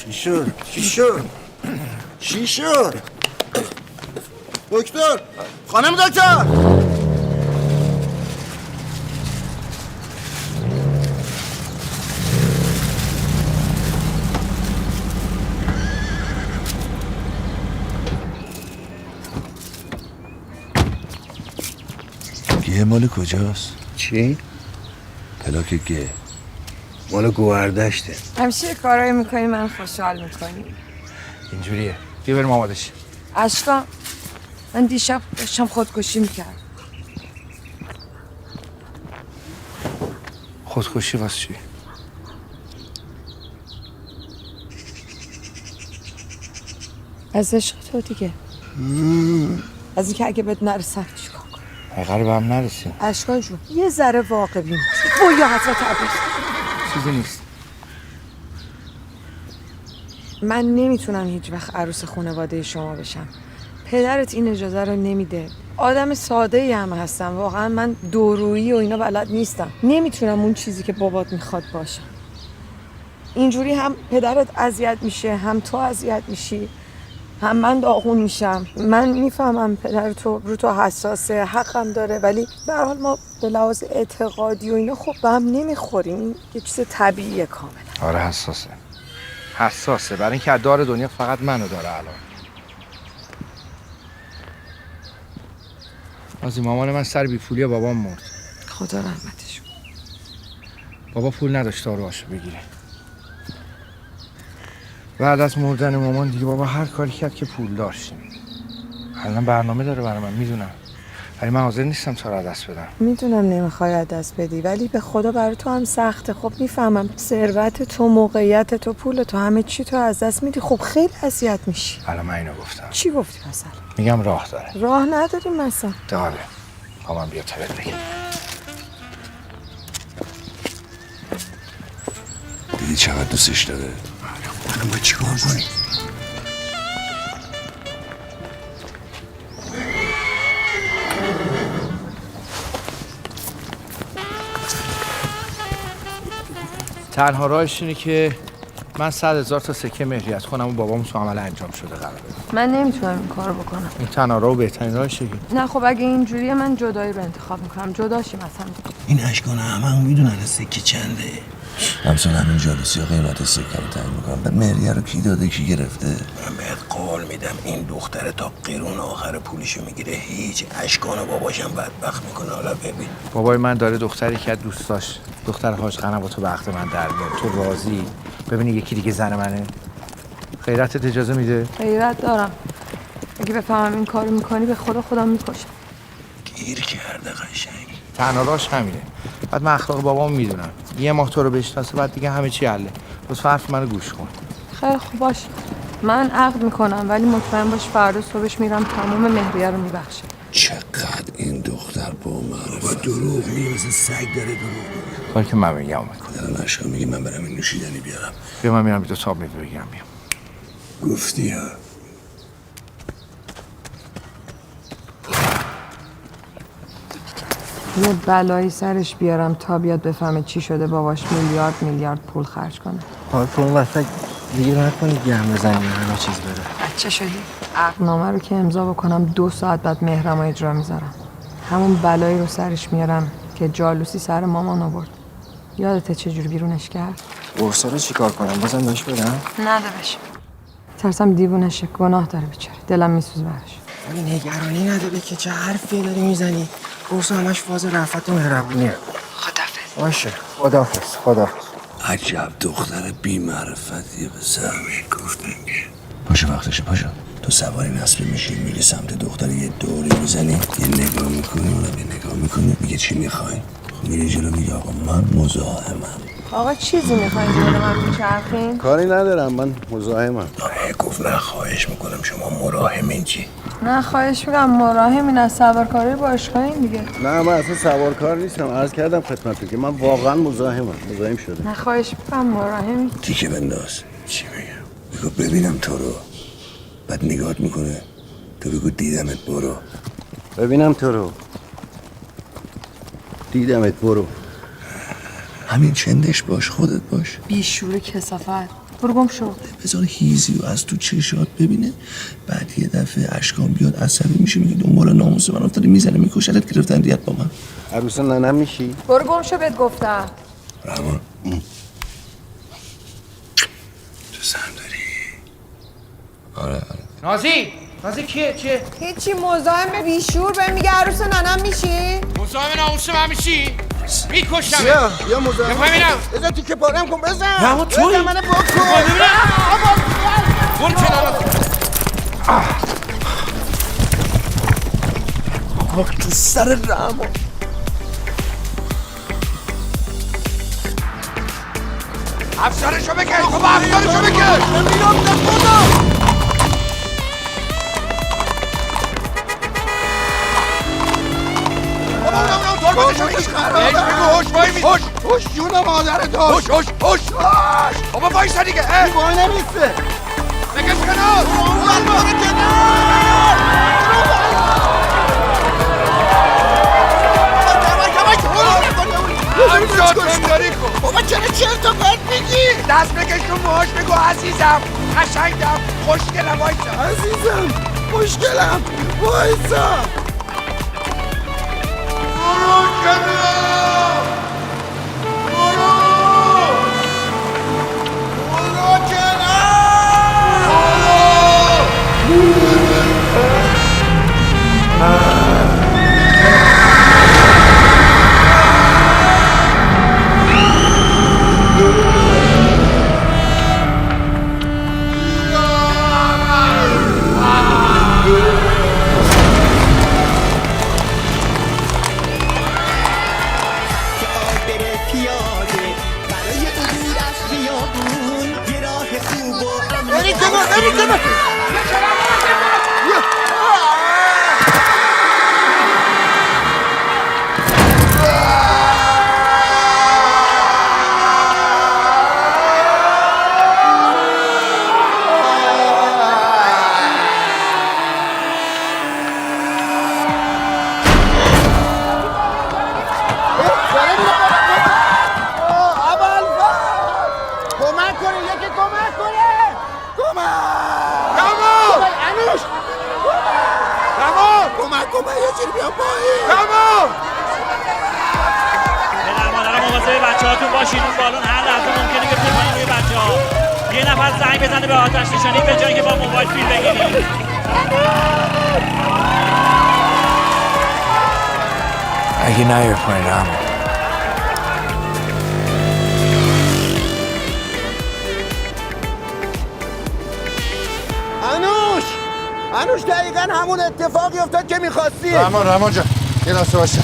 چی شد؟ چی شد؟ چی شد؟ دکتر! خانم دکتر! گه مال کجاست؟ چی؟ پلاک گه مال گوهردشته. همیشه کارایی میکنی من خوشحال میکنی. اینجوریه. بیا بریم آماده شیم. اشکا من دیشب داشتم خودکشی میکردم. خودکشی واسه چی؟ از عشق تو دیگه. از اینکه اگه بهت نرسم چیکار؟ حقیقه به هم نرسیم. اشکان جون یه ذره واقع بین. یا حضرت عباس چیزی نیست. من نمیتونم هیچ وقت عروس خانواده شما بشم. پدرت این اجازه رو نمیده. آدم ساده‌ای هم هستم. واقعا من دورویی و اینا بلد نیستم. نمیتونم اون چیزی که بابات میخواد باشم. اینجوری هم پدرت اذیت میشه، هم تو اذیت میشی، هم من داغون میشم. من میفهمم پدر تو رو تو حساسه، حقم داره، ولی به هر حال ما به لحاظ اعتقادی و اینا خب به هم نمیخوریم. یه چیز طبیعیه کاملا. آره حساسه برای اینکه از دار دنیا فقط منو داره الان. از مامان من سر بیپولی بابام مرد. خدا رحمتش. بابا پول نداشت داروهاشو بگیره. بعد از مردن مامان دیگه بابا هر کاری کرد که پول داشتیم. الان برنامه داره برای من میدونم، ولی من حاضر نیستم تا را دست بدم. میدونم نمیخوای از دست بدی، ولی به خدا برای تو هم سخته. خب میفهمم ثروت تو، موقعیت تو، پول تو، همه چی تو از دست میدی. خب خیلی اذیت میشی. الان من اینو گفتم. چی گفتی مثلا؟ میگم راه داره. راه نداری مثلا؟ داره. با من بیا تا بگم. دیدی چقدر دوستش داره؟ الان باید چی کار کنی؟ تنها راهش اینه که من 100,000 تا سکه مهریت کنم و بابام تو عمل انجام شده قرار بدم. من نمیتونم این کارو بکنم. این تنها راه و بهترین راهشه. نه خب اگه اینجوریه من جدایی رو انتخاب میکنم. جداشی مثلا. این اشکان همه میدونن سکه چنده. همسان همین جالوسی ها قیمت سکه رو تعیین میکنم. بعد مهریه رو کی داده کی گرفته؟ من بهت قول میدم این دختر تا قرون آخر پولشو میگیره. هیچ اشکان باباشم بدبخت میکنه. حالا ببین بابای من داره دختری که دوست داشت، دختر حاج قنواتو به عقد من در میاد. تو راضی؟ ببینی یکی دیگه زن منه. غیرتت اجازه میده؟ غیرت دارم. اگه بفهمم این کارو میکنی به خدا خودم میکشم. گیر کرده قشنگ. تنها راهش همینه. بعد من اخلاق بابام میدونم. یه ماه تو رو بشناسه بعد دیگه همه چی حله. بس حرف منو گوش کن. خیلی خوب باش. من عقد میکنم، ولی مطمئن باش فردا صبحش میرم تمام مهریه رو میبخشم. چقدر این دختر با معرفت دروغ میگه، مثل سگ داره دروغ میگه. کاری که من میگم میکنه. الان اشکان میگه من برم این نوشیدنی بیارم. بیا من میرم 2 تا آب میوه بگیرم میام. گفتی ها. یه بلایی سرش بیارم تا بیاد بفهمه چی شده باباش میلیارد پول خرج کنه. حالا تو اون وقت دیگه نکنید گرم بزنیم همه چیز بره. بچه شدی؟ عقدنامه رو که امضا بکنم 2 ساعت بعد مهرمو اجرا میذارم. همون بلایی رو سرش میارم که جالوسی سر مامان آورد. یادته چجوری بیرونش کرد؟ قرصا رو چیکار کنم؟ بازم بهش بدم؟ نده بشه. ترسم دیوونه شه. گناه داره بیچاره. دلم میسوزه براش. این نگرانی نداره که چه حرفی داری میزنی. قرصا همش فاز رفت و مهربونیه. خدافظ. باشه. خدافظ. عجب دختر بی معرفتیه پسر. گفتم که پاشو وقتشه پاشو. تو سواری نصبی میشی میری سمت دختر یه دوری میزنی یه نگاه میکنی اونم یه نگاه میکنی میگه چی میخوای؟ میری جلو میگه آقا من مزاحمم. آقا چیزی میخواین جلو من میچرخین؟ کاری ندارم من مزاحمم. گفت نه خواهش میکنم شما مراحمین چی؟ نه خواهش میکنم مراحمین از سوارکاری باشگاهین دیگه. نه من اصلا سوارکار نیستم. عرض کردم خدمتتون که من واقعا مزاحم شده. نه خواهش میکنم مراحمین. تیکه بنداز. چی میگم؟ بگو ببینم تو رو. بعد نگاهت میکنه تو بگو دیدمت برو. ببینم تو رو. دیدمت برو. همین چندش باش خودت باش. بیشور کثافت. برو گم شو. بذار هیزی و از تو چشات ببینه. بعد یه دفعه اشکان بیاد عصبی میشه میگه دنبال ناموس من افتادی میزنه میکشتت گرفتن دیت با من. عروس ننم میشی؟ برو گم شو بهت گفتم. رحمان تو سم داری؟ آره نازی کیه؟ هیچی مزاحم بیشور به میگه عروس ننم میشی؟ مزاحم ناموس من میشی؟ میکشم. بیا مزاحم. ببینم. بزن تو که پارم کن بزن. نه تویی. بزن منو بکن. گل کنم. خاک تو سر رحمان. افسرشو بکن. خب افسرشو بکن. میرم در خدا. خوش جون مادرت خوش بابا وایسا دیگه وای نمیسته بکش کنار بابا چرا چرت و پرت میگی؟ دست بکش رو موهاش بگو عزیزم قشنگم خوشگلم وایسا عزیزم خوشگلم وایسا باشین اون بالون هر لحظه ممکنه که بپرین روی بچه‌ها. یه نفر زنگ بزنه به آتش نشانی به جایی که با موبایل فیلم بگیرید. اگه نیار پایین رحمان انوش دقیقا همون اتفاقی افتاد که میخواستی. رحمان جان یه لحظه باشه.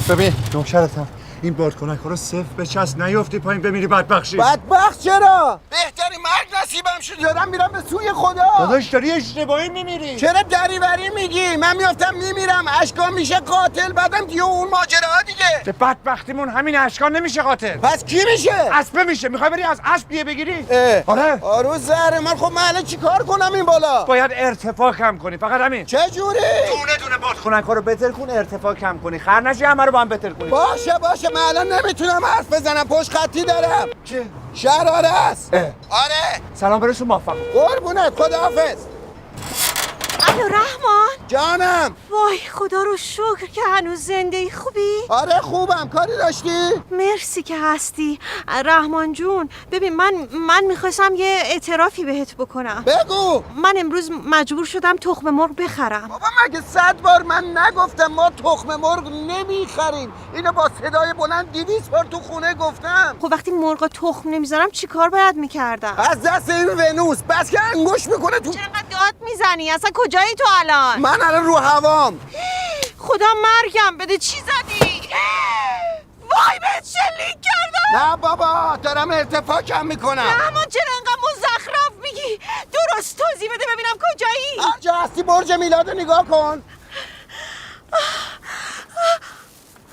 ببین نوکرتم این بادکنک رو صفر بچسب نیافتی پایین بمیری بدبخشی. بدبخت چرا؟ بهترین مرگ نصیبم شد دارم میرم به سوی خدا. داداش داری اشتباهی میمیری. چرا دریوری میگی؟ من میافتم میمیرم اشکان میشه قاتل بعدم دیگه اون ماجراها دیگه. به بدبختیمون همین اشکان نمیشه قاتل. پس کی میشه؟ اسب میشه. میخوای بری از اسب بیه بگیری؟ آره. آرو زهر من خب من الان چیکار کنم این بالا؟ باید ارتفاع کم کنی فقط همین. چه جوری؟ دونه بادکنک رو بتر کن ارتفاع کم کنی. خر نشی همه رو با هم بتر کنی. باشه من الان نمیتونم حرف بزنم پشت خطی دارم. چه؟ شراره است. آره. سلام برسون موفق. قربونت خداحافظ. الو رحمان جانم. وای خدا رو شکر که هنوز زنده ای. خوبی؟ آره خوبم. کاری داشتی؟ مرسی که هستی رحمان جون. ببین من میخواستم یه اعترافی بهت بکنم. بگو. من امروز مجبور شدم تخم مرغ بخرم. بابا مگه 100 بار من نگفتم ما تخم مرغ نمیخریم؟ اینو با صدای بلند 200 بار تو خونه گفتم. خب وقتی مرغ تخم نمیذارم چی کار باید میکردم؟ از دست این ونوس بس که انگوش میکنه تو. چرا داد میزنی؟ اصلا کجایی تو الان؟ من الان رو هوام. خدا مرگم بده. چی زدی؟ وای به شلیک کردم. نه بابا دارم ارتفاع کم میکنم. اما چرا انقدر مزخرف میگی؟ درست توضیح بده ببینم کجایی؟ هرجا هستی برج میلاد نگاه کن.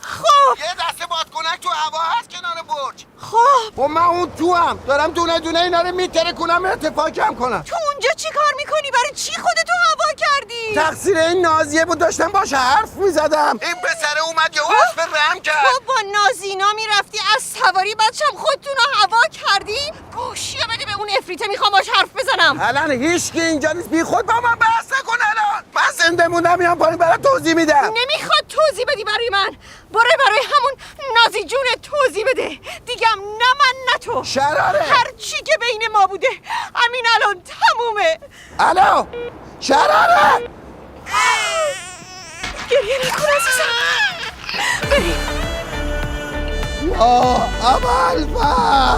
خب یه دسته بادکنک تو هوا هست کنار برج. خب من اون تو هم دارم دونه دونه اینا رو میترکونم ارتفاع کم کنم. تو اونجا چی کار میکنی؟ برای چی خودتو هوا کردی؟ تقصیر این نازیه بود داشتم باشه حرف میزدم. این پسره اومد یه اسب رحم کرد. تو با نازینا میرفتی از سواری بچم خودتونو هوا کردی؟ گوشیو بده به اون افریته میخوام باش حرف بزنم. الان هیچ کی اینجا نیست بی خود با من بحث نکن الان. من زنده موندم میام پایین برات توضیح میدم. نمیخواد توضیح بدی برای من. برای همون نازی جون توضیح بده. دیگه نه من نه تو. شراره. هر چی که بین ما بوده همین الان تمومه. الو شراره. گریه نکن عزیزم. بریم. یا ابوالفضل.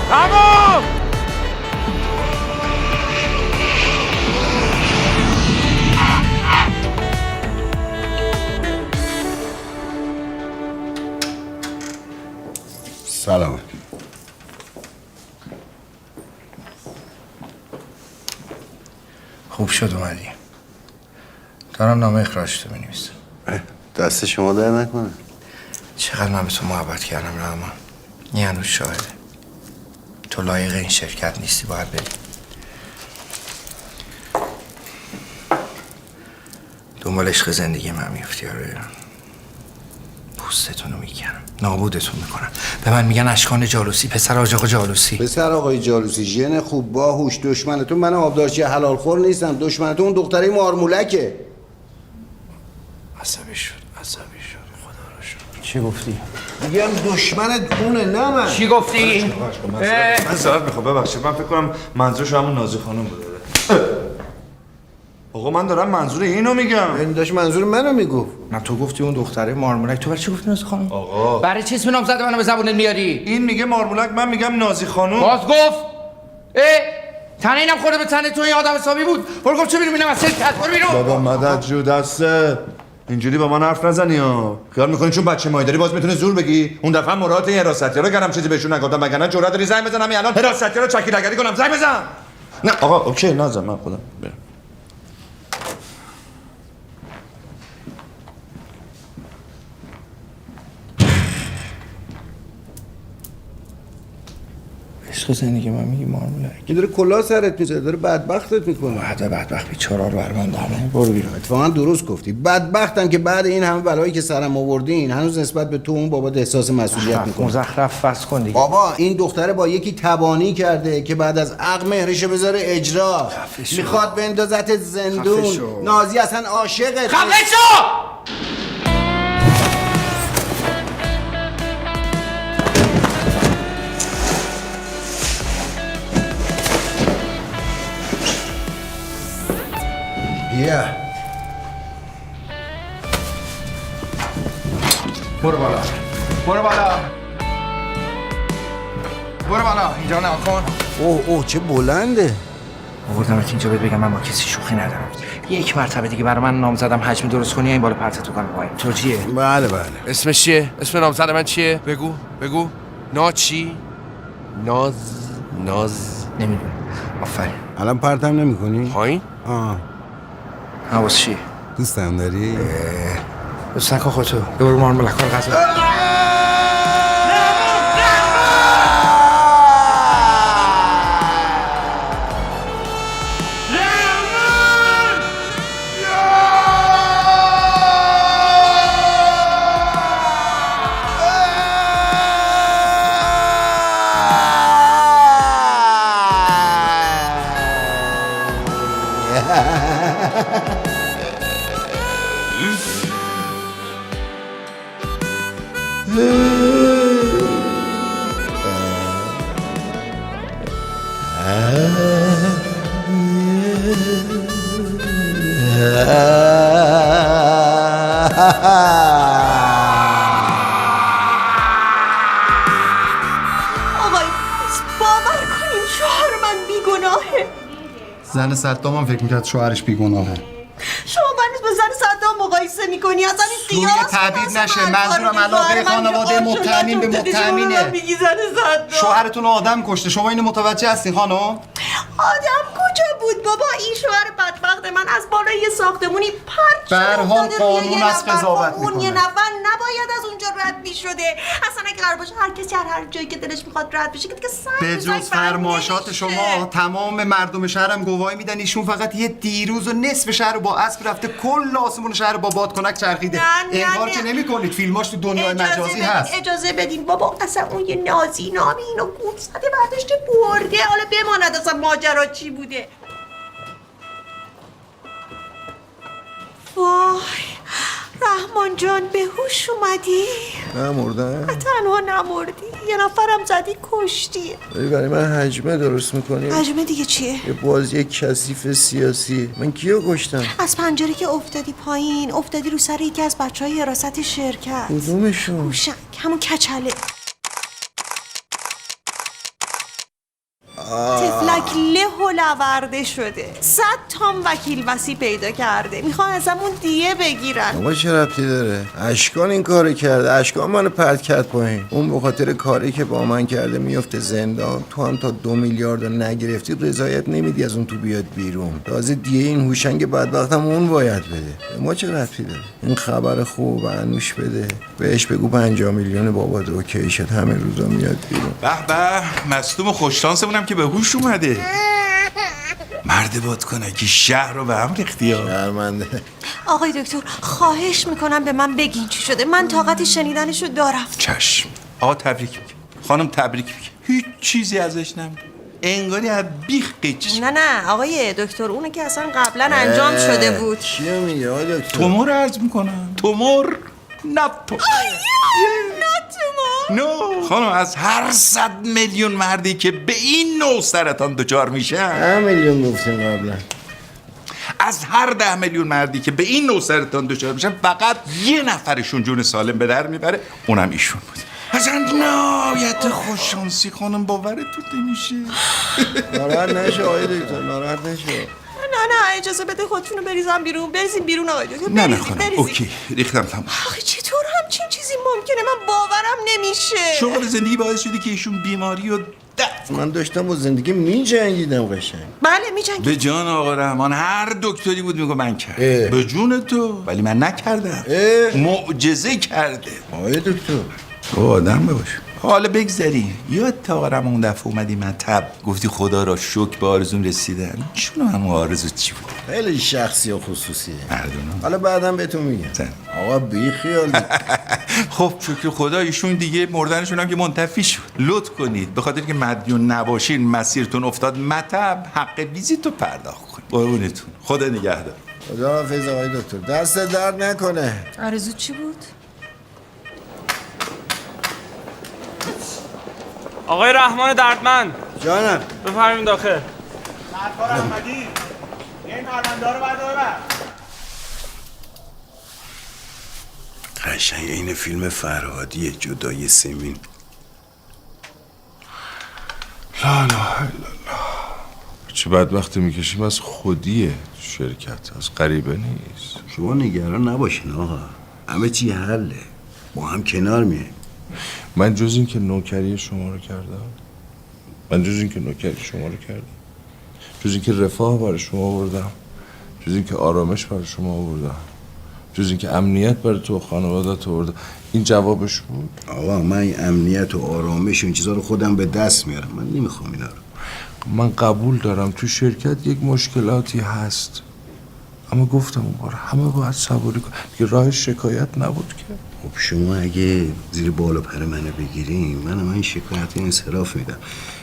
تمام. سلام. خوب شد اومدی. دارم نامه اخراجتو بنویسم. دست شما در نکنه. چقدر من به تو محبت کردم رحمان. این هنوز شاهده. تو لایق این شرکت نیستی، باید بری. دنبال عشق زندگی من میفتی. آره، پوستتون رو میکنم، نابودتون میکنم. به من میگن اشکان جالوسی، پسر آج آقا جالوسی. پسر آقای جالوسی، ژن خوب باهوش. دشمنتون من آبدارچی حلال خور نیستم. دشمنتون اون دختره مارمولکه. عصبی شد خدا رو شد. چی گفتی؟ میگم دشمنت اونه نه من. چی گفتی؟ من ضرب میخوام، ببخشید. من فکر کنم منظورش همون نازی خانم بود. آقا من دارم منظور اینو میگم. این داشت منظور منو میگفت. نه تو گفتی اون دختره مارمولک. تو برای چی گفتی نازی خانم؟ آقا برای چی اسم نامزد منو به زبونت میاری؟ این میگه مارمولک، من میگم نازی خانم. باز گفت تنه اینم خورده به تنه تو. این آدم حسابی بود. برو گفت چه بیرون؟ اینم از شرکت برو بیرون. بابا مدد جو دسته. اینجوری با من حرف نزنی ها. خیال میکنی چون بچه مایداری باز میتونه زور بگی؟ اون دفعه مراد این حراستی‌ها رو کردم، چیزی بهشون نگفتم، وگرنه جرأت داری زنگ بزنم الان حراستی‌ها رو چکیدگری کنم؟ زنگ بزن. نه آقا اوکی، نزن، من خودم برم. عشق زندگی من میگی مارمولک. این داره کلاه سرت میذاره، داره بدبختت میکنه. بعد بدبخت بیچارا رو بر من داره. برو بیرون. اتفاقا درست گفتی. بدبختم که بعد این همه بلایی که سرم آوردین هنوز نسبت به تو اون بابا احساس مسئولیت میکنه. مزخرف فس کن دیگه. بابا این دختره با یکی تبانی کرده که بعد از عقد مهرشو بذاره اجرا. میخواد بندازت زندون. نازی اصلا عاشقته. خفه شو! بیا. برو بالا. برو بالا. برو بالا. اینجا نکن. اوه چه بلنده. آوردمت اینجا بهت بگم من با کسی شوخی ندارم. یک مرتبه دیگه برای من نام زدم حجمی درست کنی این بالا پرتتو کنم پایین. تو چیه؟ بله. اسمش چیه؟ اسم نامزد من چیه؟ بگو. چی؟ ناز. نمیدونم. آفرین. الان پرتم نمی‌کنی؟ پایین؟ حواس چیه؟ دوستم داری؟ دوست نکن خودتو. برو مارمولک رو غذا. زن صدام هم فکر میکرد شوهرش بیگناهه. شما منوز با زن صدام مقایسه میکنی؟ اصلا این قیاس روی تعبیر نشه. منظورم علاقه خانواده متهمین به متهمینه. میگی زن صدام شوهرتون آدم کشته. شما اینو متوجه هستین خانم؟ آدم کجا بود بابا؟ این شوهر بدبخت من از بالای یه ساختمونی پرت شده. به هر حال قانون از قضاوت اون میکنه. یه نفر نباید از اونجا رد میشده. اصلا اگه قرار باشه هر کسی هر جایی که دلش میخواد رد بشه که دیگه به جز فرمایشات شما تمام مردم شهرم گواهی میدن ایشون فقط یه دیروز و نصف شهر رو با اسب رفته کل آسمون شهر رو با بادکنک چرخیده. انگار که نمیکنید. فیلماش تو دنیای مجازی هست. اجازه بدین بابا. اصلا اون یه نازی نامی اینو گول زده برداشته برده. حالا بماند اصلا ماجرا چی بوده. وای رحمان جان به هوش اومدی؟ نمردم؟ تنها نمردی، یه نفرم زدی کشتی. برای من حجمه درست میکنی؟ حجمه دیگه چیه؟ یه بازی کثیف سیاسی. من کیو کشتم؟ از پنجره که افتادی پایین، افتادی رو سر یکی از بچهای حراست شرکت. کدومشون؟ هوشنگ، همون کچله. تفلک یک له و لورده شده. 100 تام وکیل وسی پیدا کرده، میخوان ازمون دیه بگیرن. آقا چه ربطی داره؟ اشکان این کارو کرده، اشکان منو پرت کرد پایین. اون به خاطر کاری که با من کرده میفته زندان. تو هم تا 2 میلیارد نگرفتی رضایت نمیدی از اون تو بیاد بیرون. تازه دیه این هوشنگ بدبختم اون باید بده. ما چه ربطی داره؟ این خبر خوب انوش بده، بهش بگو 50 میلیون بابات اوکی شد، همه روزا میاد بیرون. به به، مصدوم و خوششانسمونم که به هوش اومده. مرد بادکنکی شهر رو به هم ریختی ها. شرمنده. آقای دکتر خواهش میکنم به من بگین چی شده، من طاقت شنیدنشو دارم. چشم. آقا تبریک میگه، خانم تبریک میگه. هیچ چیزی ازش نمید، انگاری از بیخ قیچ. نه آقای دکتر، اونه که اصلا قبلا انجام شده بود. چیه میگه آقای دکتر؟ تومور عرض میکنم، تومور نه تومور. نو خانم، از هر 100 میلیون مردی که به این نوع سرطان دچار میشن، 10 میلیون گفتیم قبلا، از هر 10 میلیون مردی که به این نوع سرطان دچار میشن فقط یه نفرشون جون سالم به در میبره، اونم ایشون بود. اصلا نهایت خوششانسی خانم، باورتون نمیشه. ناراحت نشو آقای دکتر، ناراحت نشو. نه اجازه بده خودتونو بریزم بیرون، بریزیم بیرون آقای دکتر. نه خانم، اوکی ریختم تمام. آخه چطور همچین چیزی ممکنه؟ من باورم نمیشه. شغل زندگی باعث شده که ایشون بیماری و من داشتم با زندگی میجنگیدم قشنگ. بله میجنگیدم. به جان آقا رحمان هر دکتری بود میگه من کرد. به جون تو، ولی من نکردم. معجزه کرده. آقای دکتر آدم باش. حالا بگذاریم. یادت آقا رحمان اون دفعه اومدی مطب گفتی خدا را شکر به آرزوم رسیدن. چون همون آرزو چی بود؟ خیلی شخصی و خصوصیه. مردونم. حالا بعدم بهتون میگم. آقا بی خیال. خب شکر خدا ایشون دیگه مردنشون هم که منتفی شد. لطف کنید به خاطر که مدیون نباشین مسیرتون افتاد مطب، حق ویزیتو پرداخت کنید. قربونتون. خدا نگهدار. خدا حافظ آقای دکتر. دست درد نکنه. آرزو چی بود؟ آقای رحمان دردمند. جانم. بفرمایید داخل. سرکار احمدی، این پرونده رو بعد ببر. قشنگ این فیلم فرهادیه، جدای سیمین. لا لا لا. چه بدبختی میکشیم از خودیه شرکت، از غریبه نیست. شما نگران نباشین آقا، همه چی حله، با هم کنار میه. من جز این که نوکری شما رو کردم، جز این که رفاه برای شما آوردم، جز این که آرامش برای شما آوردم، جز این که امنیت برای تو و خانوادت آوردم، این جوابش بود؟ آقا من این امنیت و آرامش و این چیزا رو خودم به دست میارم، من نمیخوام اینا رو. من قبول دارم تو شرکت یک مشکلاتی هست، اما گفتم اون بار همه باید صبوری کن که راه شکایت نبود که. خب شما اگه زیر بالا پر منو بگیریم، من این شکایت انصراف میدم.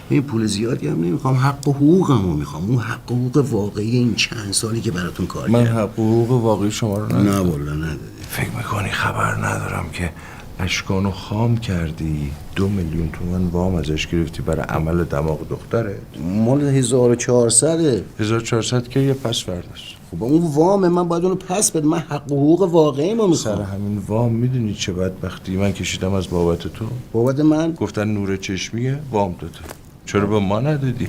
این پول زیادی هم نمیخوام، حق و حقوقمو میخوام، اون حق و حقوق واقعی این چند سالی که براتون کار من کردم. حق و حقوق واقعی شما رو ندادم. نه والا ندادی. فکر میکنی خبر ندارم که اشکانو خام کردی، 2 میلیون تومان وام ازش گرفتی برای عمل دماغ دختره؟ مال 1400. 1400 که یه پس فرداست. خب اون وام من باید اونو پس بدم، من حق و حقوق واقعی ما میخوام. سر همین وام میدونی چه بدبختی من کشیدم از بابت تو؟ بابت من؟ گفتن نور چشمیه وام داده. چرا به ما ندادی؟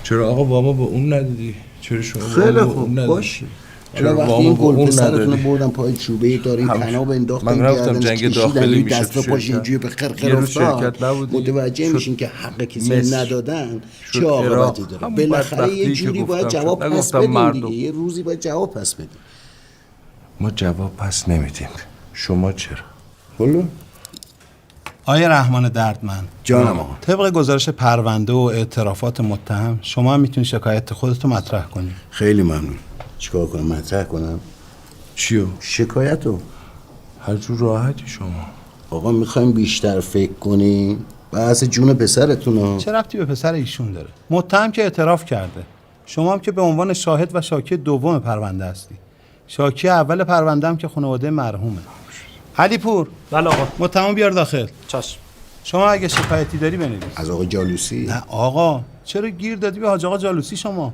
چرا آقا وامو به اون ندادی؟ چرا شما خیلی خوب باشه. حالا وقتی این گل پسرتون رو بردن پای چوبه داره این تناب انداختن من رفتم جنگ داخلی میشه دست پاش اینجوری به خرخر افتاد، متوجه میشین که حق کسی ندادن چه عاقبتی داره. بالاخره یه جوری باید جواب پس بدیم دیگه، یه روزی باید جواب پس بدیم. ما جواب پس نمیدیم، شما چرا؟ بلو آقای رحمان دردمند. جانم آقا. طبق گزارش پرونده و اعترافات متهم، شما هم میتونید شکایت خودتو مطرح کنید. خیلی ممنون. چیکار کنم؟ مطرح کنم؟ چیو؟ شکایتو. هر جور راحتی شما. آقا میخوایم بیشتر فکر کنیم؟ بحث جون پسرتونه. چه ربطی به پسر ایشون داره؟ متهم که اعتراف کرده. شما هم که به عنوان شاهد و شاکی دوم پرونده هستی. شاکی اول پرونده هم که خانواده مرحومه. علی پور. بله آقا. متهم بیار داخل. چشم. شما اگه شکایتی داری بنویس. از آقا جالوسی؟ نه آقا، چرا گیر دادی به حاج آقا جالوسی شما؟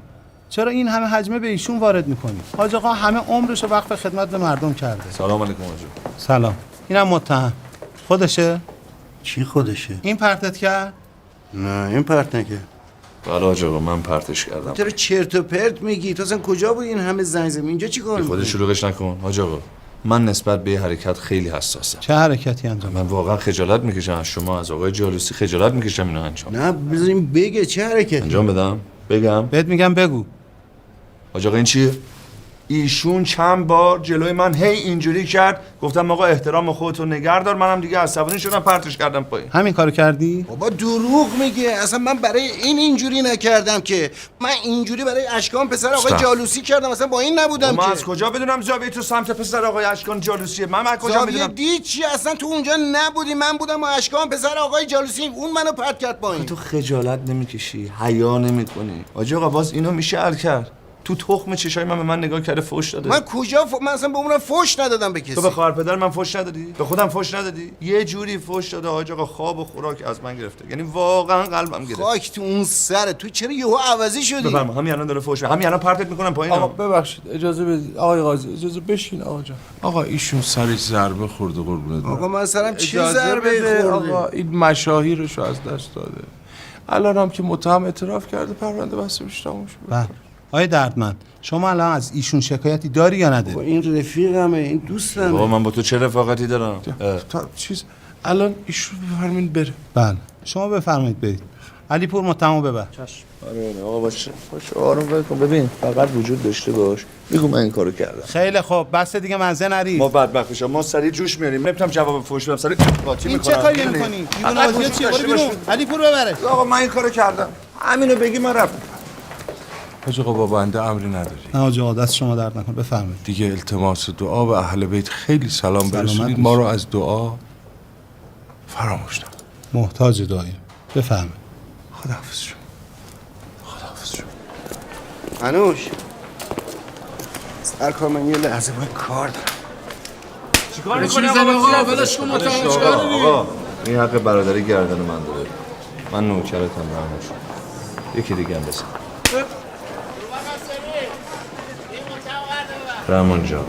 چرا این همه حجمه به ایشون وارد میکنی؟ حاج آقا همه عمرشو وقف خدمت به مردم کرده. سلام علیکم حاج. سلام. اینم متهم. خودشه؟ چی خودشه؟ این پرتت کرد؟ نه این پرت نکرد. بله حاج آقا من پرتش کردم. چرا چرت و پرت میگی؟ تو اصلا کجا بودی این همه زنگ زدی؟ اینجا چیکار می‌کنی؟ خودت شلوغش نکن حاج آقا. من نسبت به حرکت خیلی حساسم. چه حرکتی انجام؟ من واقعا خجالت میکشم از شما، از آقای جالوسی خجالت میکشم اینو انجام. نه بذاریم بگه چه حرکتی انجام بدم؟ بگم؟ بهت میگم بگو. حاج آقا این چیه؟ ایشون چند بار جلوی من هی اینجوری کرد، گفتم آقا احترام خودتو نگه دار، منم دیگه عصبانی شدم پرتش کردم پایین. همین کارو کردی؟ بابا دروغ میگه، اصلا من برای این اینجوری نکردم که، من اینجوری برای اشکان پسر آقای جالوسی کردم، اصلا با این نبودم من که. از کجا بدونم زاویه تو سمت پسر آقای اشکان جالوسیه؟ من از کجا زاویه میدونم؟ دید چی؟ اصلا تو اونجا نبودی، من بودم و اشکان پسر آقای جالوسی، اون منو پرت کرد پایین. تو خجالت نمیکشی؟ حیا نمیکنی؟ حاج آقا باز اینو میشه ال کرد؟ تو تخم چشای من به من نگاه کرده فوش داده. من کجا من اصلا به اونم فوش ندادم به کسی. تو به خواهر پدر من فوش ندادی؟ به خودم فوش ندادی؟ یه جوری فوش داده حاج آقا، خواب و خوراک از من گرفته. یعنی واقعا قلبم گرفت. خاک تو اون سر تو، چرا یهو عوضی شدی؟ بفرما همین الان داره فوش میده. همین الان پرتت میکنم پایین. آقا ببخشید اجازه بدید آقای قاضی، اجازه بشین آقا جان. آقا ایشون سرش ضربه خورده قربونت. آقا من سرم چی اجازه ضربه بده خورده؟ آقا این مشاهیرشو از دست داده. الان هم که متهم اعتراف کرده پرونده بسته بشه تموم شد. بله. آقای دردمند شما الان از ایشون شکایتی داری یا نداری؟ این رفیقمه، این دوستمه. بابا من با تو چه رفاقتی دارم؟ تا چیز الان ایشون بفرمین بره. بله شما بفرمایید برید. علی پور متهمو ببر. چشم. آره آقا باشه آروم بکن. ببین فقط وجود داشته باش، بگو من این کارو کردم. خیلی خوب بس دیگه مزه نری. ما بدبخت بشم، ما سریع جوش میاریم، نمیتونم جواب فوش بدم، سریع قاطی این میکنم. چه کاری میکنی؟ دیوونه بازی چیه؟ برو بیرون. علی پور ببره. آقا من این کارو کردم، همینو بگی من رفتم. حاج آقا با بنده امری نداری. نه حاج آقا دست شما درد نکنه، بفرمایید. دیگه التماس دعا به اهل بیت خیلی سلام برسونید، ما رو از دعا فراموش نکن. محتاج دعاییم. بفرمایید. خداحافظ شما. خداحافظ شما. انوش سرکار من یه لحظه باید کار دارم. چیکار می‌کنی آقا؟ ولش کن آقا این حق برادری گردن من داره. من نوکرتم رحمش. یکی دیگه هم بزن. رحمان جان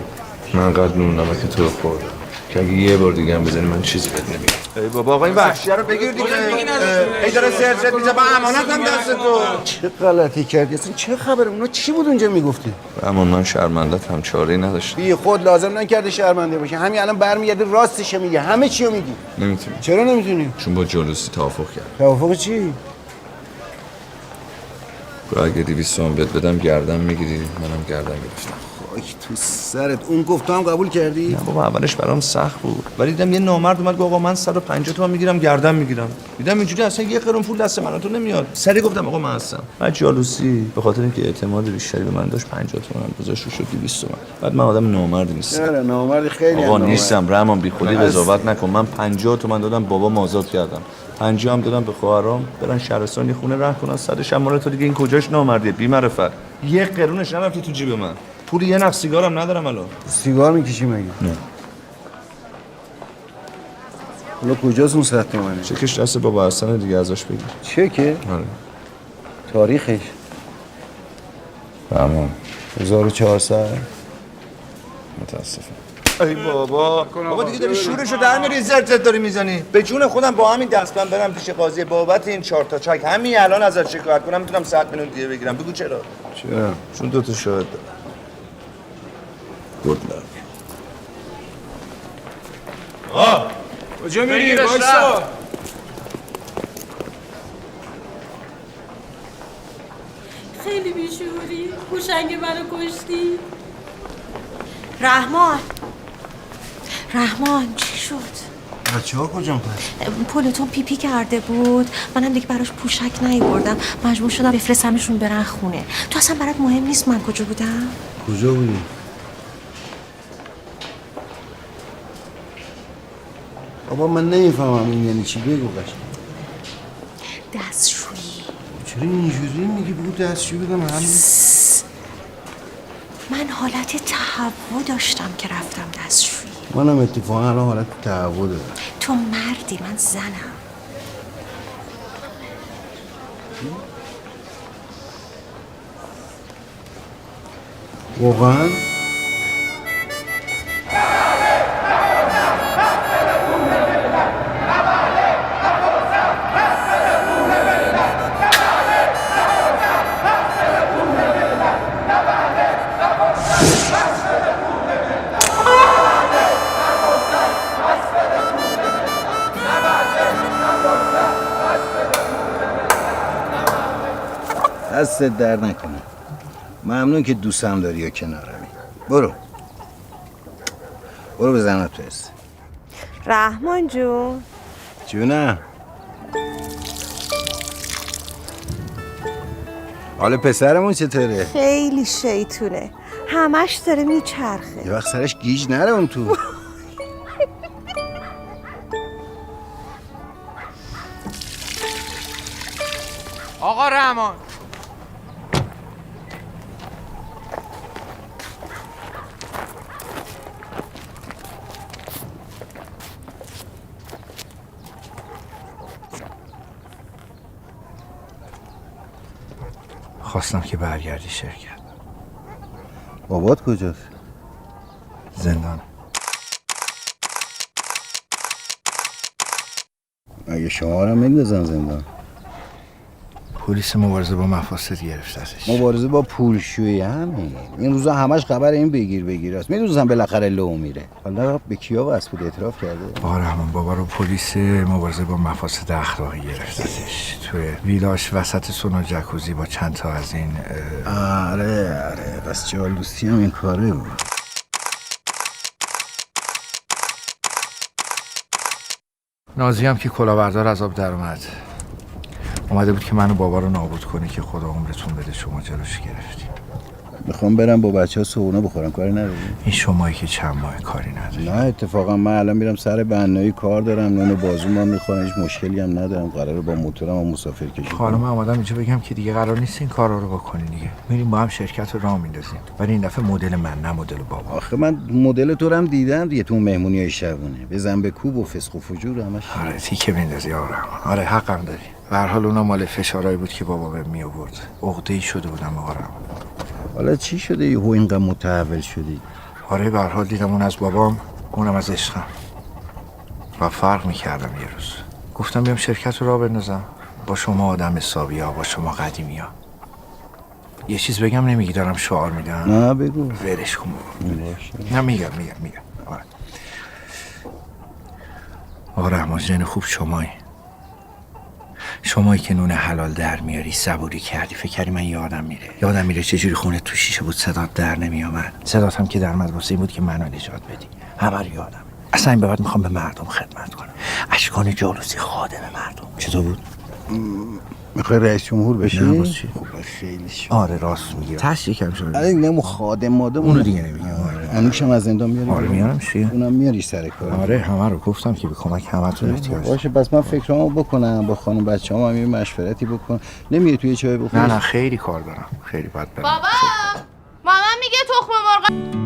من قد نون نمک تو رو خوردم که اگه یه بار دیگه هم بزنی من چیزی بهت نمیگم. ای بابا آقا این وحشیه رو بگیر دیگه. ای داره سرزت میزه با امانتم دست تو. چه غلطی کردی؟ اصلا چه خبره؟ اونا چی بود اونجا میگفتی؟ رحمان من شرمنده‌ام، چاره‌ای نداشتم. بی خود لازم نکرده شرمنده باشه، همین الان برمیگردی راستش میگه، همه چی رو میگی. نمیتونی. چرا نمیتونی؟ چون با جالوسی توافق کرد. توافق چی؟ اگه 200 تومن بهت بدم گردن میگیری، منم گردن گرفتم. خاک تو سرت. اون گفت تو هم قبول کردی؟ نه بابا اولش برام سخت بود، ولی دیدم یه نامرد اومد گفت آقا من 150 تومن میگیرم گردن میگیرم. دیدم اینجوری اصلا یه قرون پول دست من تو نمیاد. سری گفتم آقا من هستم. بعد جالوسی به خاطر اینکه اعتماد بیشتری به من داشت 50 تومن گذاشت شد 200 تومن. بعد من آدم نامردی نیستم. نه نامردی خیلی. آقا نیستم رحمان، بی خودی قضاوت نکن. من 50 تومن دادم بابام آزاد کردم. 50 هم دادم به خواهرام برن شهرستان یه خونه راه کنن. 100 شماره تو دیگه این کجاش نامردیه؟ بی معرفت. یه قرونش نرفتی تو جیب من. پول یه نخ سیگارم ندارم الان. سیگار میکشی مگه؟ نه. حالا کجاست اون 100 تومنه؟ چکش دست بابا حسن دیگه ازش بگیر. چکه؟ آره. تاریخش؟ رحمان 1400. متاسفم. ای بابا دیگه داری شورشو در میاری، زرت داری میزنی. به جون خودم با همین دستم برم پیش قاضی بابت این 4 تا چک همین الان ازت شکایت کنم، میتونم 100 میلیون دیگه بگیرم. بگو چرا؟ چرا؟ چون 2 تا شاهد دارم. گود لک. کجا میری؟ وایسا. خیلی بیشعوری. هوشنگ منو کشتی. رحمان چی شد؟ بچه‌ها کجا پس؟ پولتون پیپی کرده بود، منم دیگه براش پوشک نیاوردم، مجبور شدم بفرستمشون برن خونه. تو اصلا برات مهم نیست من کجا بودم؟ کجا بودی؟ بابا من نمیفهمم این یعنی چی، بگو قشنگ. دستشویی. چرا اینجوری میگی؟ بگو دستشویی بدم همین. من حالت تهوع داشتم که رفتم دستشویی. منم اتفاقا الان حالت تهوع دارم. تو مردی، من زنم. واقعا؟ دستت در نکنه. ممنون که دوستم داری و کنارمی. برو بزنم تو حس. رحمان جون جونم. حالا پسرمون چطوره؟ خیلی شیطونه، همش داره میچرخه. یه وقت سرش گیج نره اون تو. آقا رحمان خواستم که برگردی شرکت. بابات کجاست؟ زندان. اگه شما رو میندازن زندان. پلیس مبارزه با مفاسد گرفتتش. مبارزه با پولشویی همین. این روزا همش خبر این بگیر است. میدونستم بالاخره لو میره. حالا به کیا واسه بود اعتراف کرده؟ آقا رحمان بابا رو پلیس مبارزه با مفاسد اخلاقی گرفتتش. توی ویلاش وسط سونا جکوزی با چند تا از این آره بس جالوسی هم این کاره بود. نازی هم که کلاهبردار از آب در اومده بود که منو بابا رو نابود کنه که خدا عمرتون بده شما جلوش گرفتیم. میخوام برم با بچه‌ها صبحونه بخورم، کاری نداری؟ این شمایی که چند ماه کاری نداری. نه اتفاقا من الان میرم سر بنایی کار دارم، نون بازوم هم میخورم، هیچ مشکلی هم ندارم. قراره با موتورم هم مسافر کشی کنم. حالا من اومدم اینجا بگم که دیگه قرار نیست این کارا رو بکنی دیگه. میریم با هم شرکت رو راه میندازیم. ولی این دفعه مدل من نه مدل بابا. آخه من مدل تو رو هم دیدم دیگه، تو مهمونیای شبونه بزن به کوب و فسق و فجور همش. آره تیکه بندازی آقا رحمان. آره حقم داری. به هر حال اونا مال فشارایی بود که بابا بهم می آورد. عقده‌ای شده بودم آقا رحمان. حالا چی شده یهو اینقدر متحول شدی؟ آره به هر حال دیدم اون از بابام، اونم از عشقم. و فرق میکردم یه روز. گفتم بیام شرکت رو راه بندازم. با شما آدم حسابی ها، با شما قدیمی ها. یه چیز بگم نمیگی دارم شعار میدم؟ نه بگو. ولش کن نه میگم. آره. آقا رحمان جن خوب شمایی که نون حلال در میاری، صبوری کردی، فکر کردی من یادم میره چجوری خونه تو شیشه بود صدات در نمیامد. صدات هم که در اومد واسه این بود که منو نجات بدی. همه رو یادم. اصلا این به بعد میخوام به مردم خدمت کنم. اشکان جالوسی خادم مردم. چطور بود؟ میخوای رئیس جمهور بشی؟ نه باز چی؟ خوبه خیلی شد. آره راست میگی. تاش یکم شد. آره نمو خادم مادم اونو دیگه نمیگم. انوشم از زندان میاری؟ آره میارم چیه؟ اونم میاری سر کار. آره همه رو گفتم که به کمک همتون احتیاج دارم. باشه پس من فکرامو بکنم با خانم بچه‌ام هم یه مشورتی بکنم. نمیری توی چای بخوری؟ نه خیلی کار دارم. خیلی باید برم. بابا مامان میگه تخم مرغ.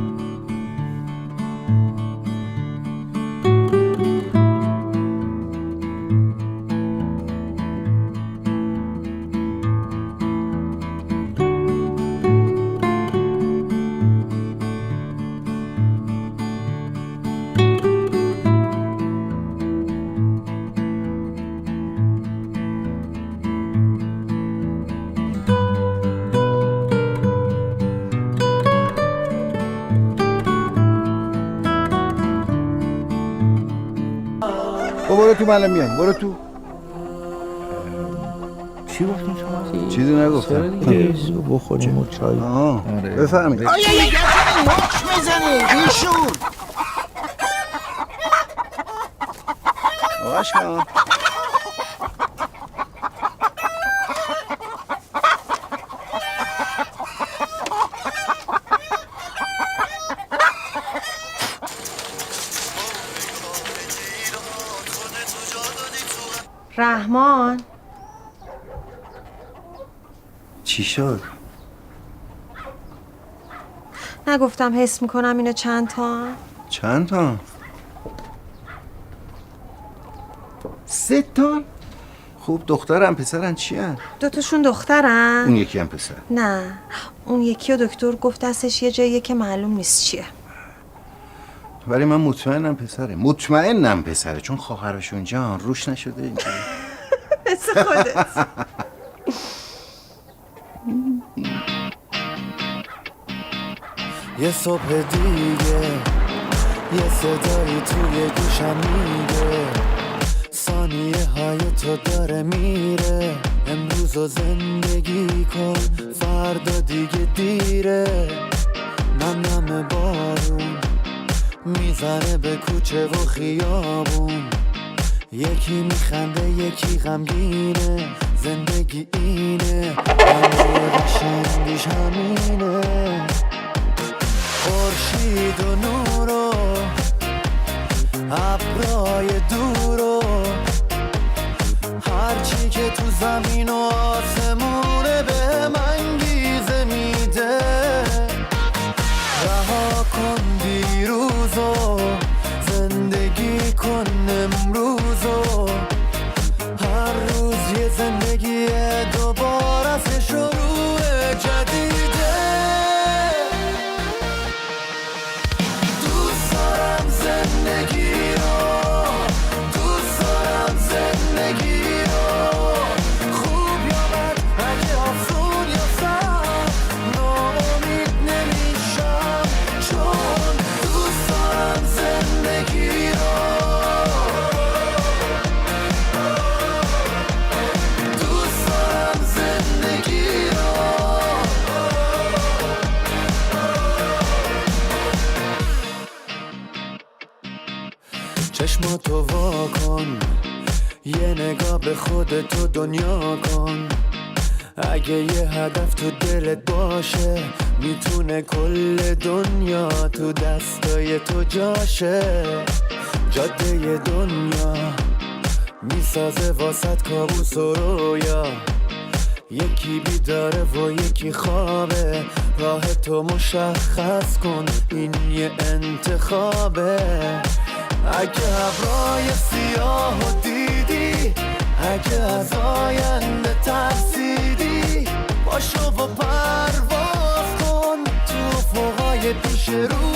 برو تو من میام. برو تو. چی گفتین شما؟ چیزی نگفتم. بخوریم و چای. بفرمایید. آیا یک ماچ میزنی بیشور. آواش کن. رحمان چی شد؟ نگفتم حس میکنم اینو چند تا؟ چند تا؟ 3 تا؟ خوب دخترم پسرن چی هن؟ 2 تاشون دخترن؟ اون یکی هم پسر. نه اون یکی و دکتر گفت دستش یه جاییه که معلوم نیست چیه. ولی من مطمئنم پسره چون خواهرشون جان روش نشده اینجا. مثل خودت. یه صبح دیگه یه صدایی توی گوشم میگه ثانیه های تو داره میره، امروز رو زندگی کن فردا دیگه دیره. نم بارون میزنه به کوچه و خیابون، یکی میخنده یکی غمگینه، زندگی اینه رنگ قشنگیش همینه. خورشید و نور و ابرای دور و هرچی که تو زمین و آسمونه به من انگیزه میده. رها کن دیروزو زندگی کن امروزو، هر روز یه زندگی دوباره از شروع جدیده. دوست دارم زندگی رو، دوست دارم زندگی رو، خوب یا بد اگه آسون یا سخت ناامید نمیشم، چون دوست دارم زندگی رو، دوست دارم زندگی رو. چشماتو وا کن، یه نگاه به خودتو دنیا کن، اگه یه هدف تو دلت باشه میتونه کل دنیا تو دستای تو جاشه. جاده دنیا میسازه واسط کابوس و رویا، یکی بیداره و یکی خوابه، راه تو مشخص کن این یه انتخابه. اگه ابرای سیاهو دیدی، اگه از آینده ترسیدی، باشو و پرواز کن تو افقای پیش رو.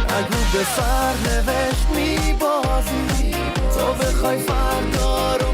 اگه به سرنوشت میبازی تو بخوای فردا رو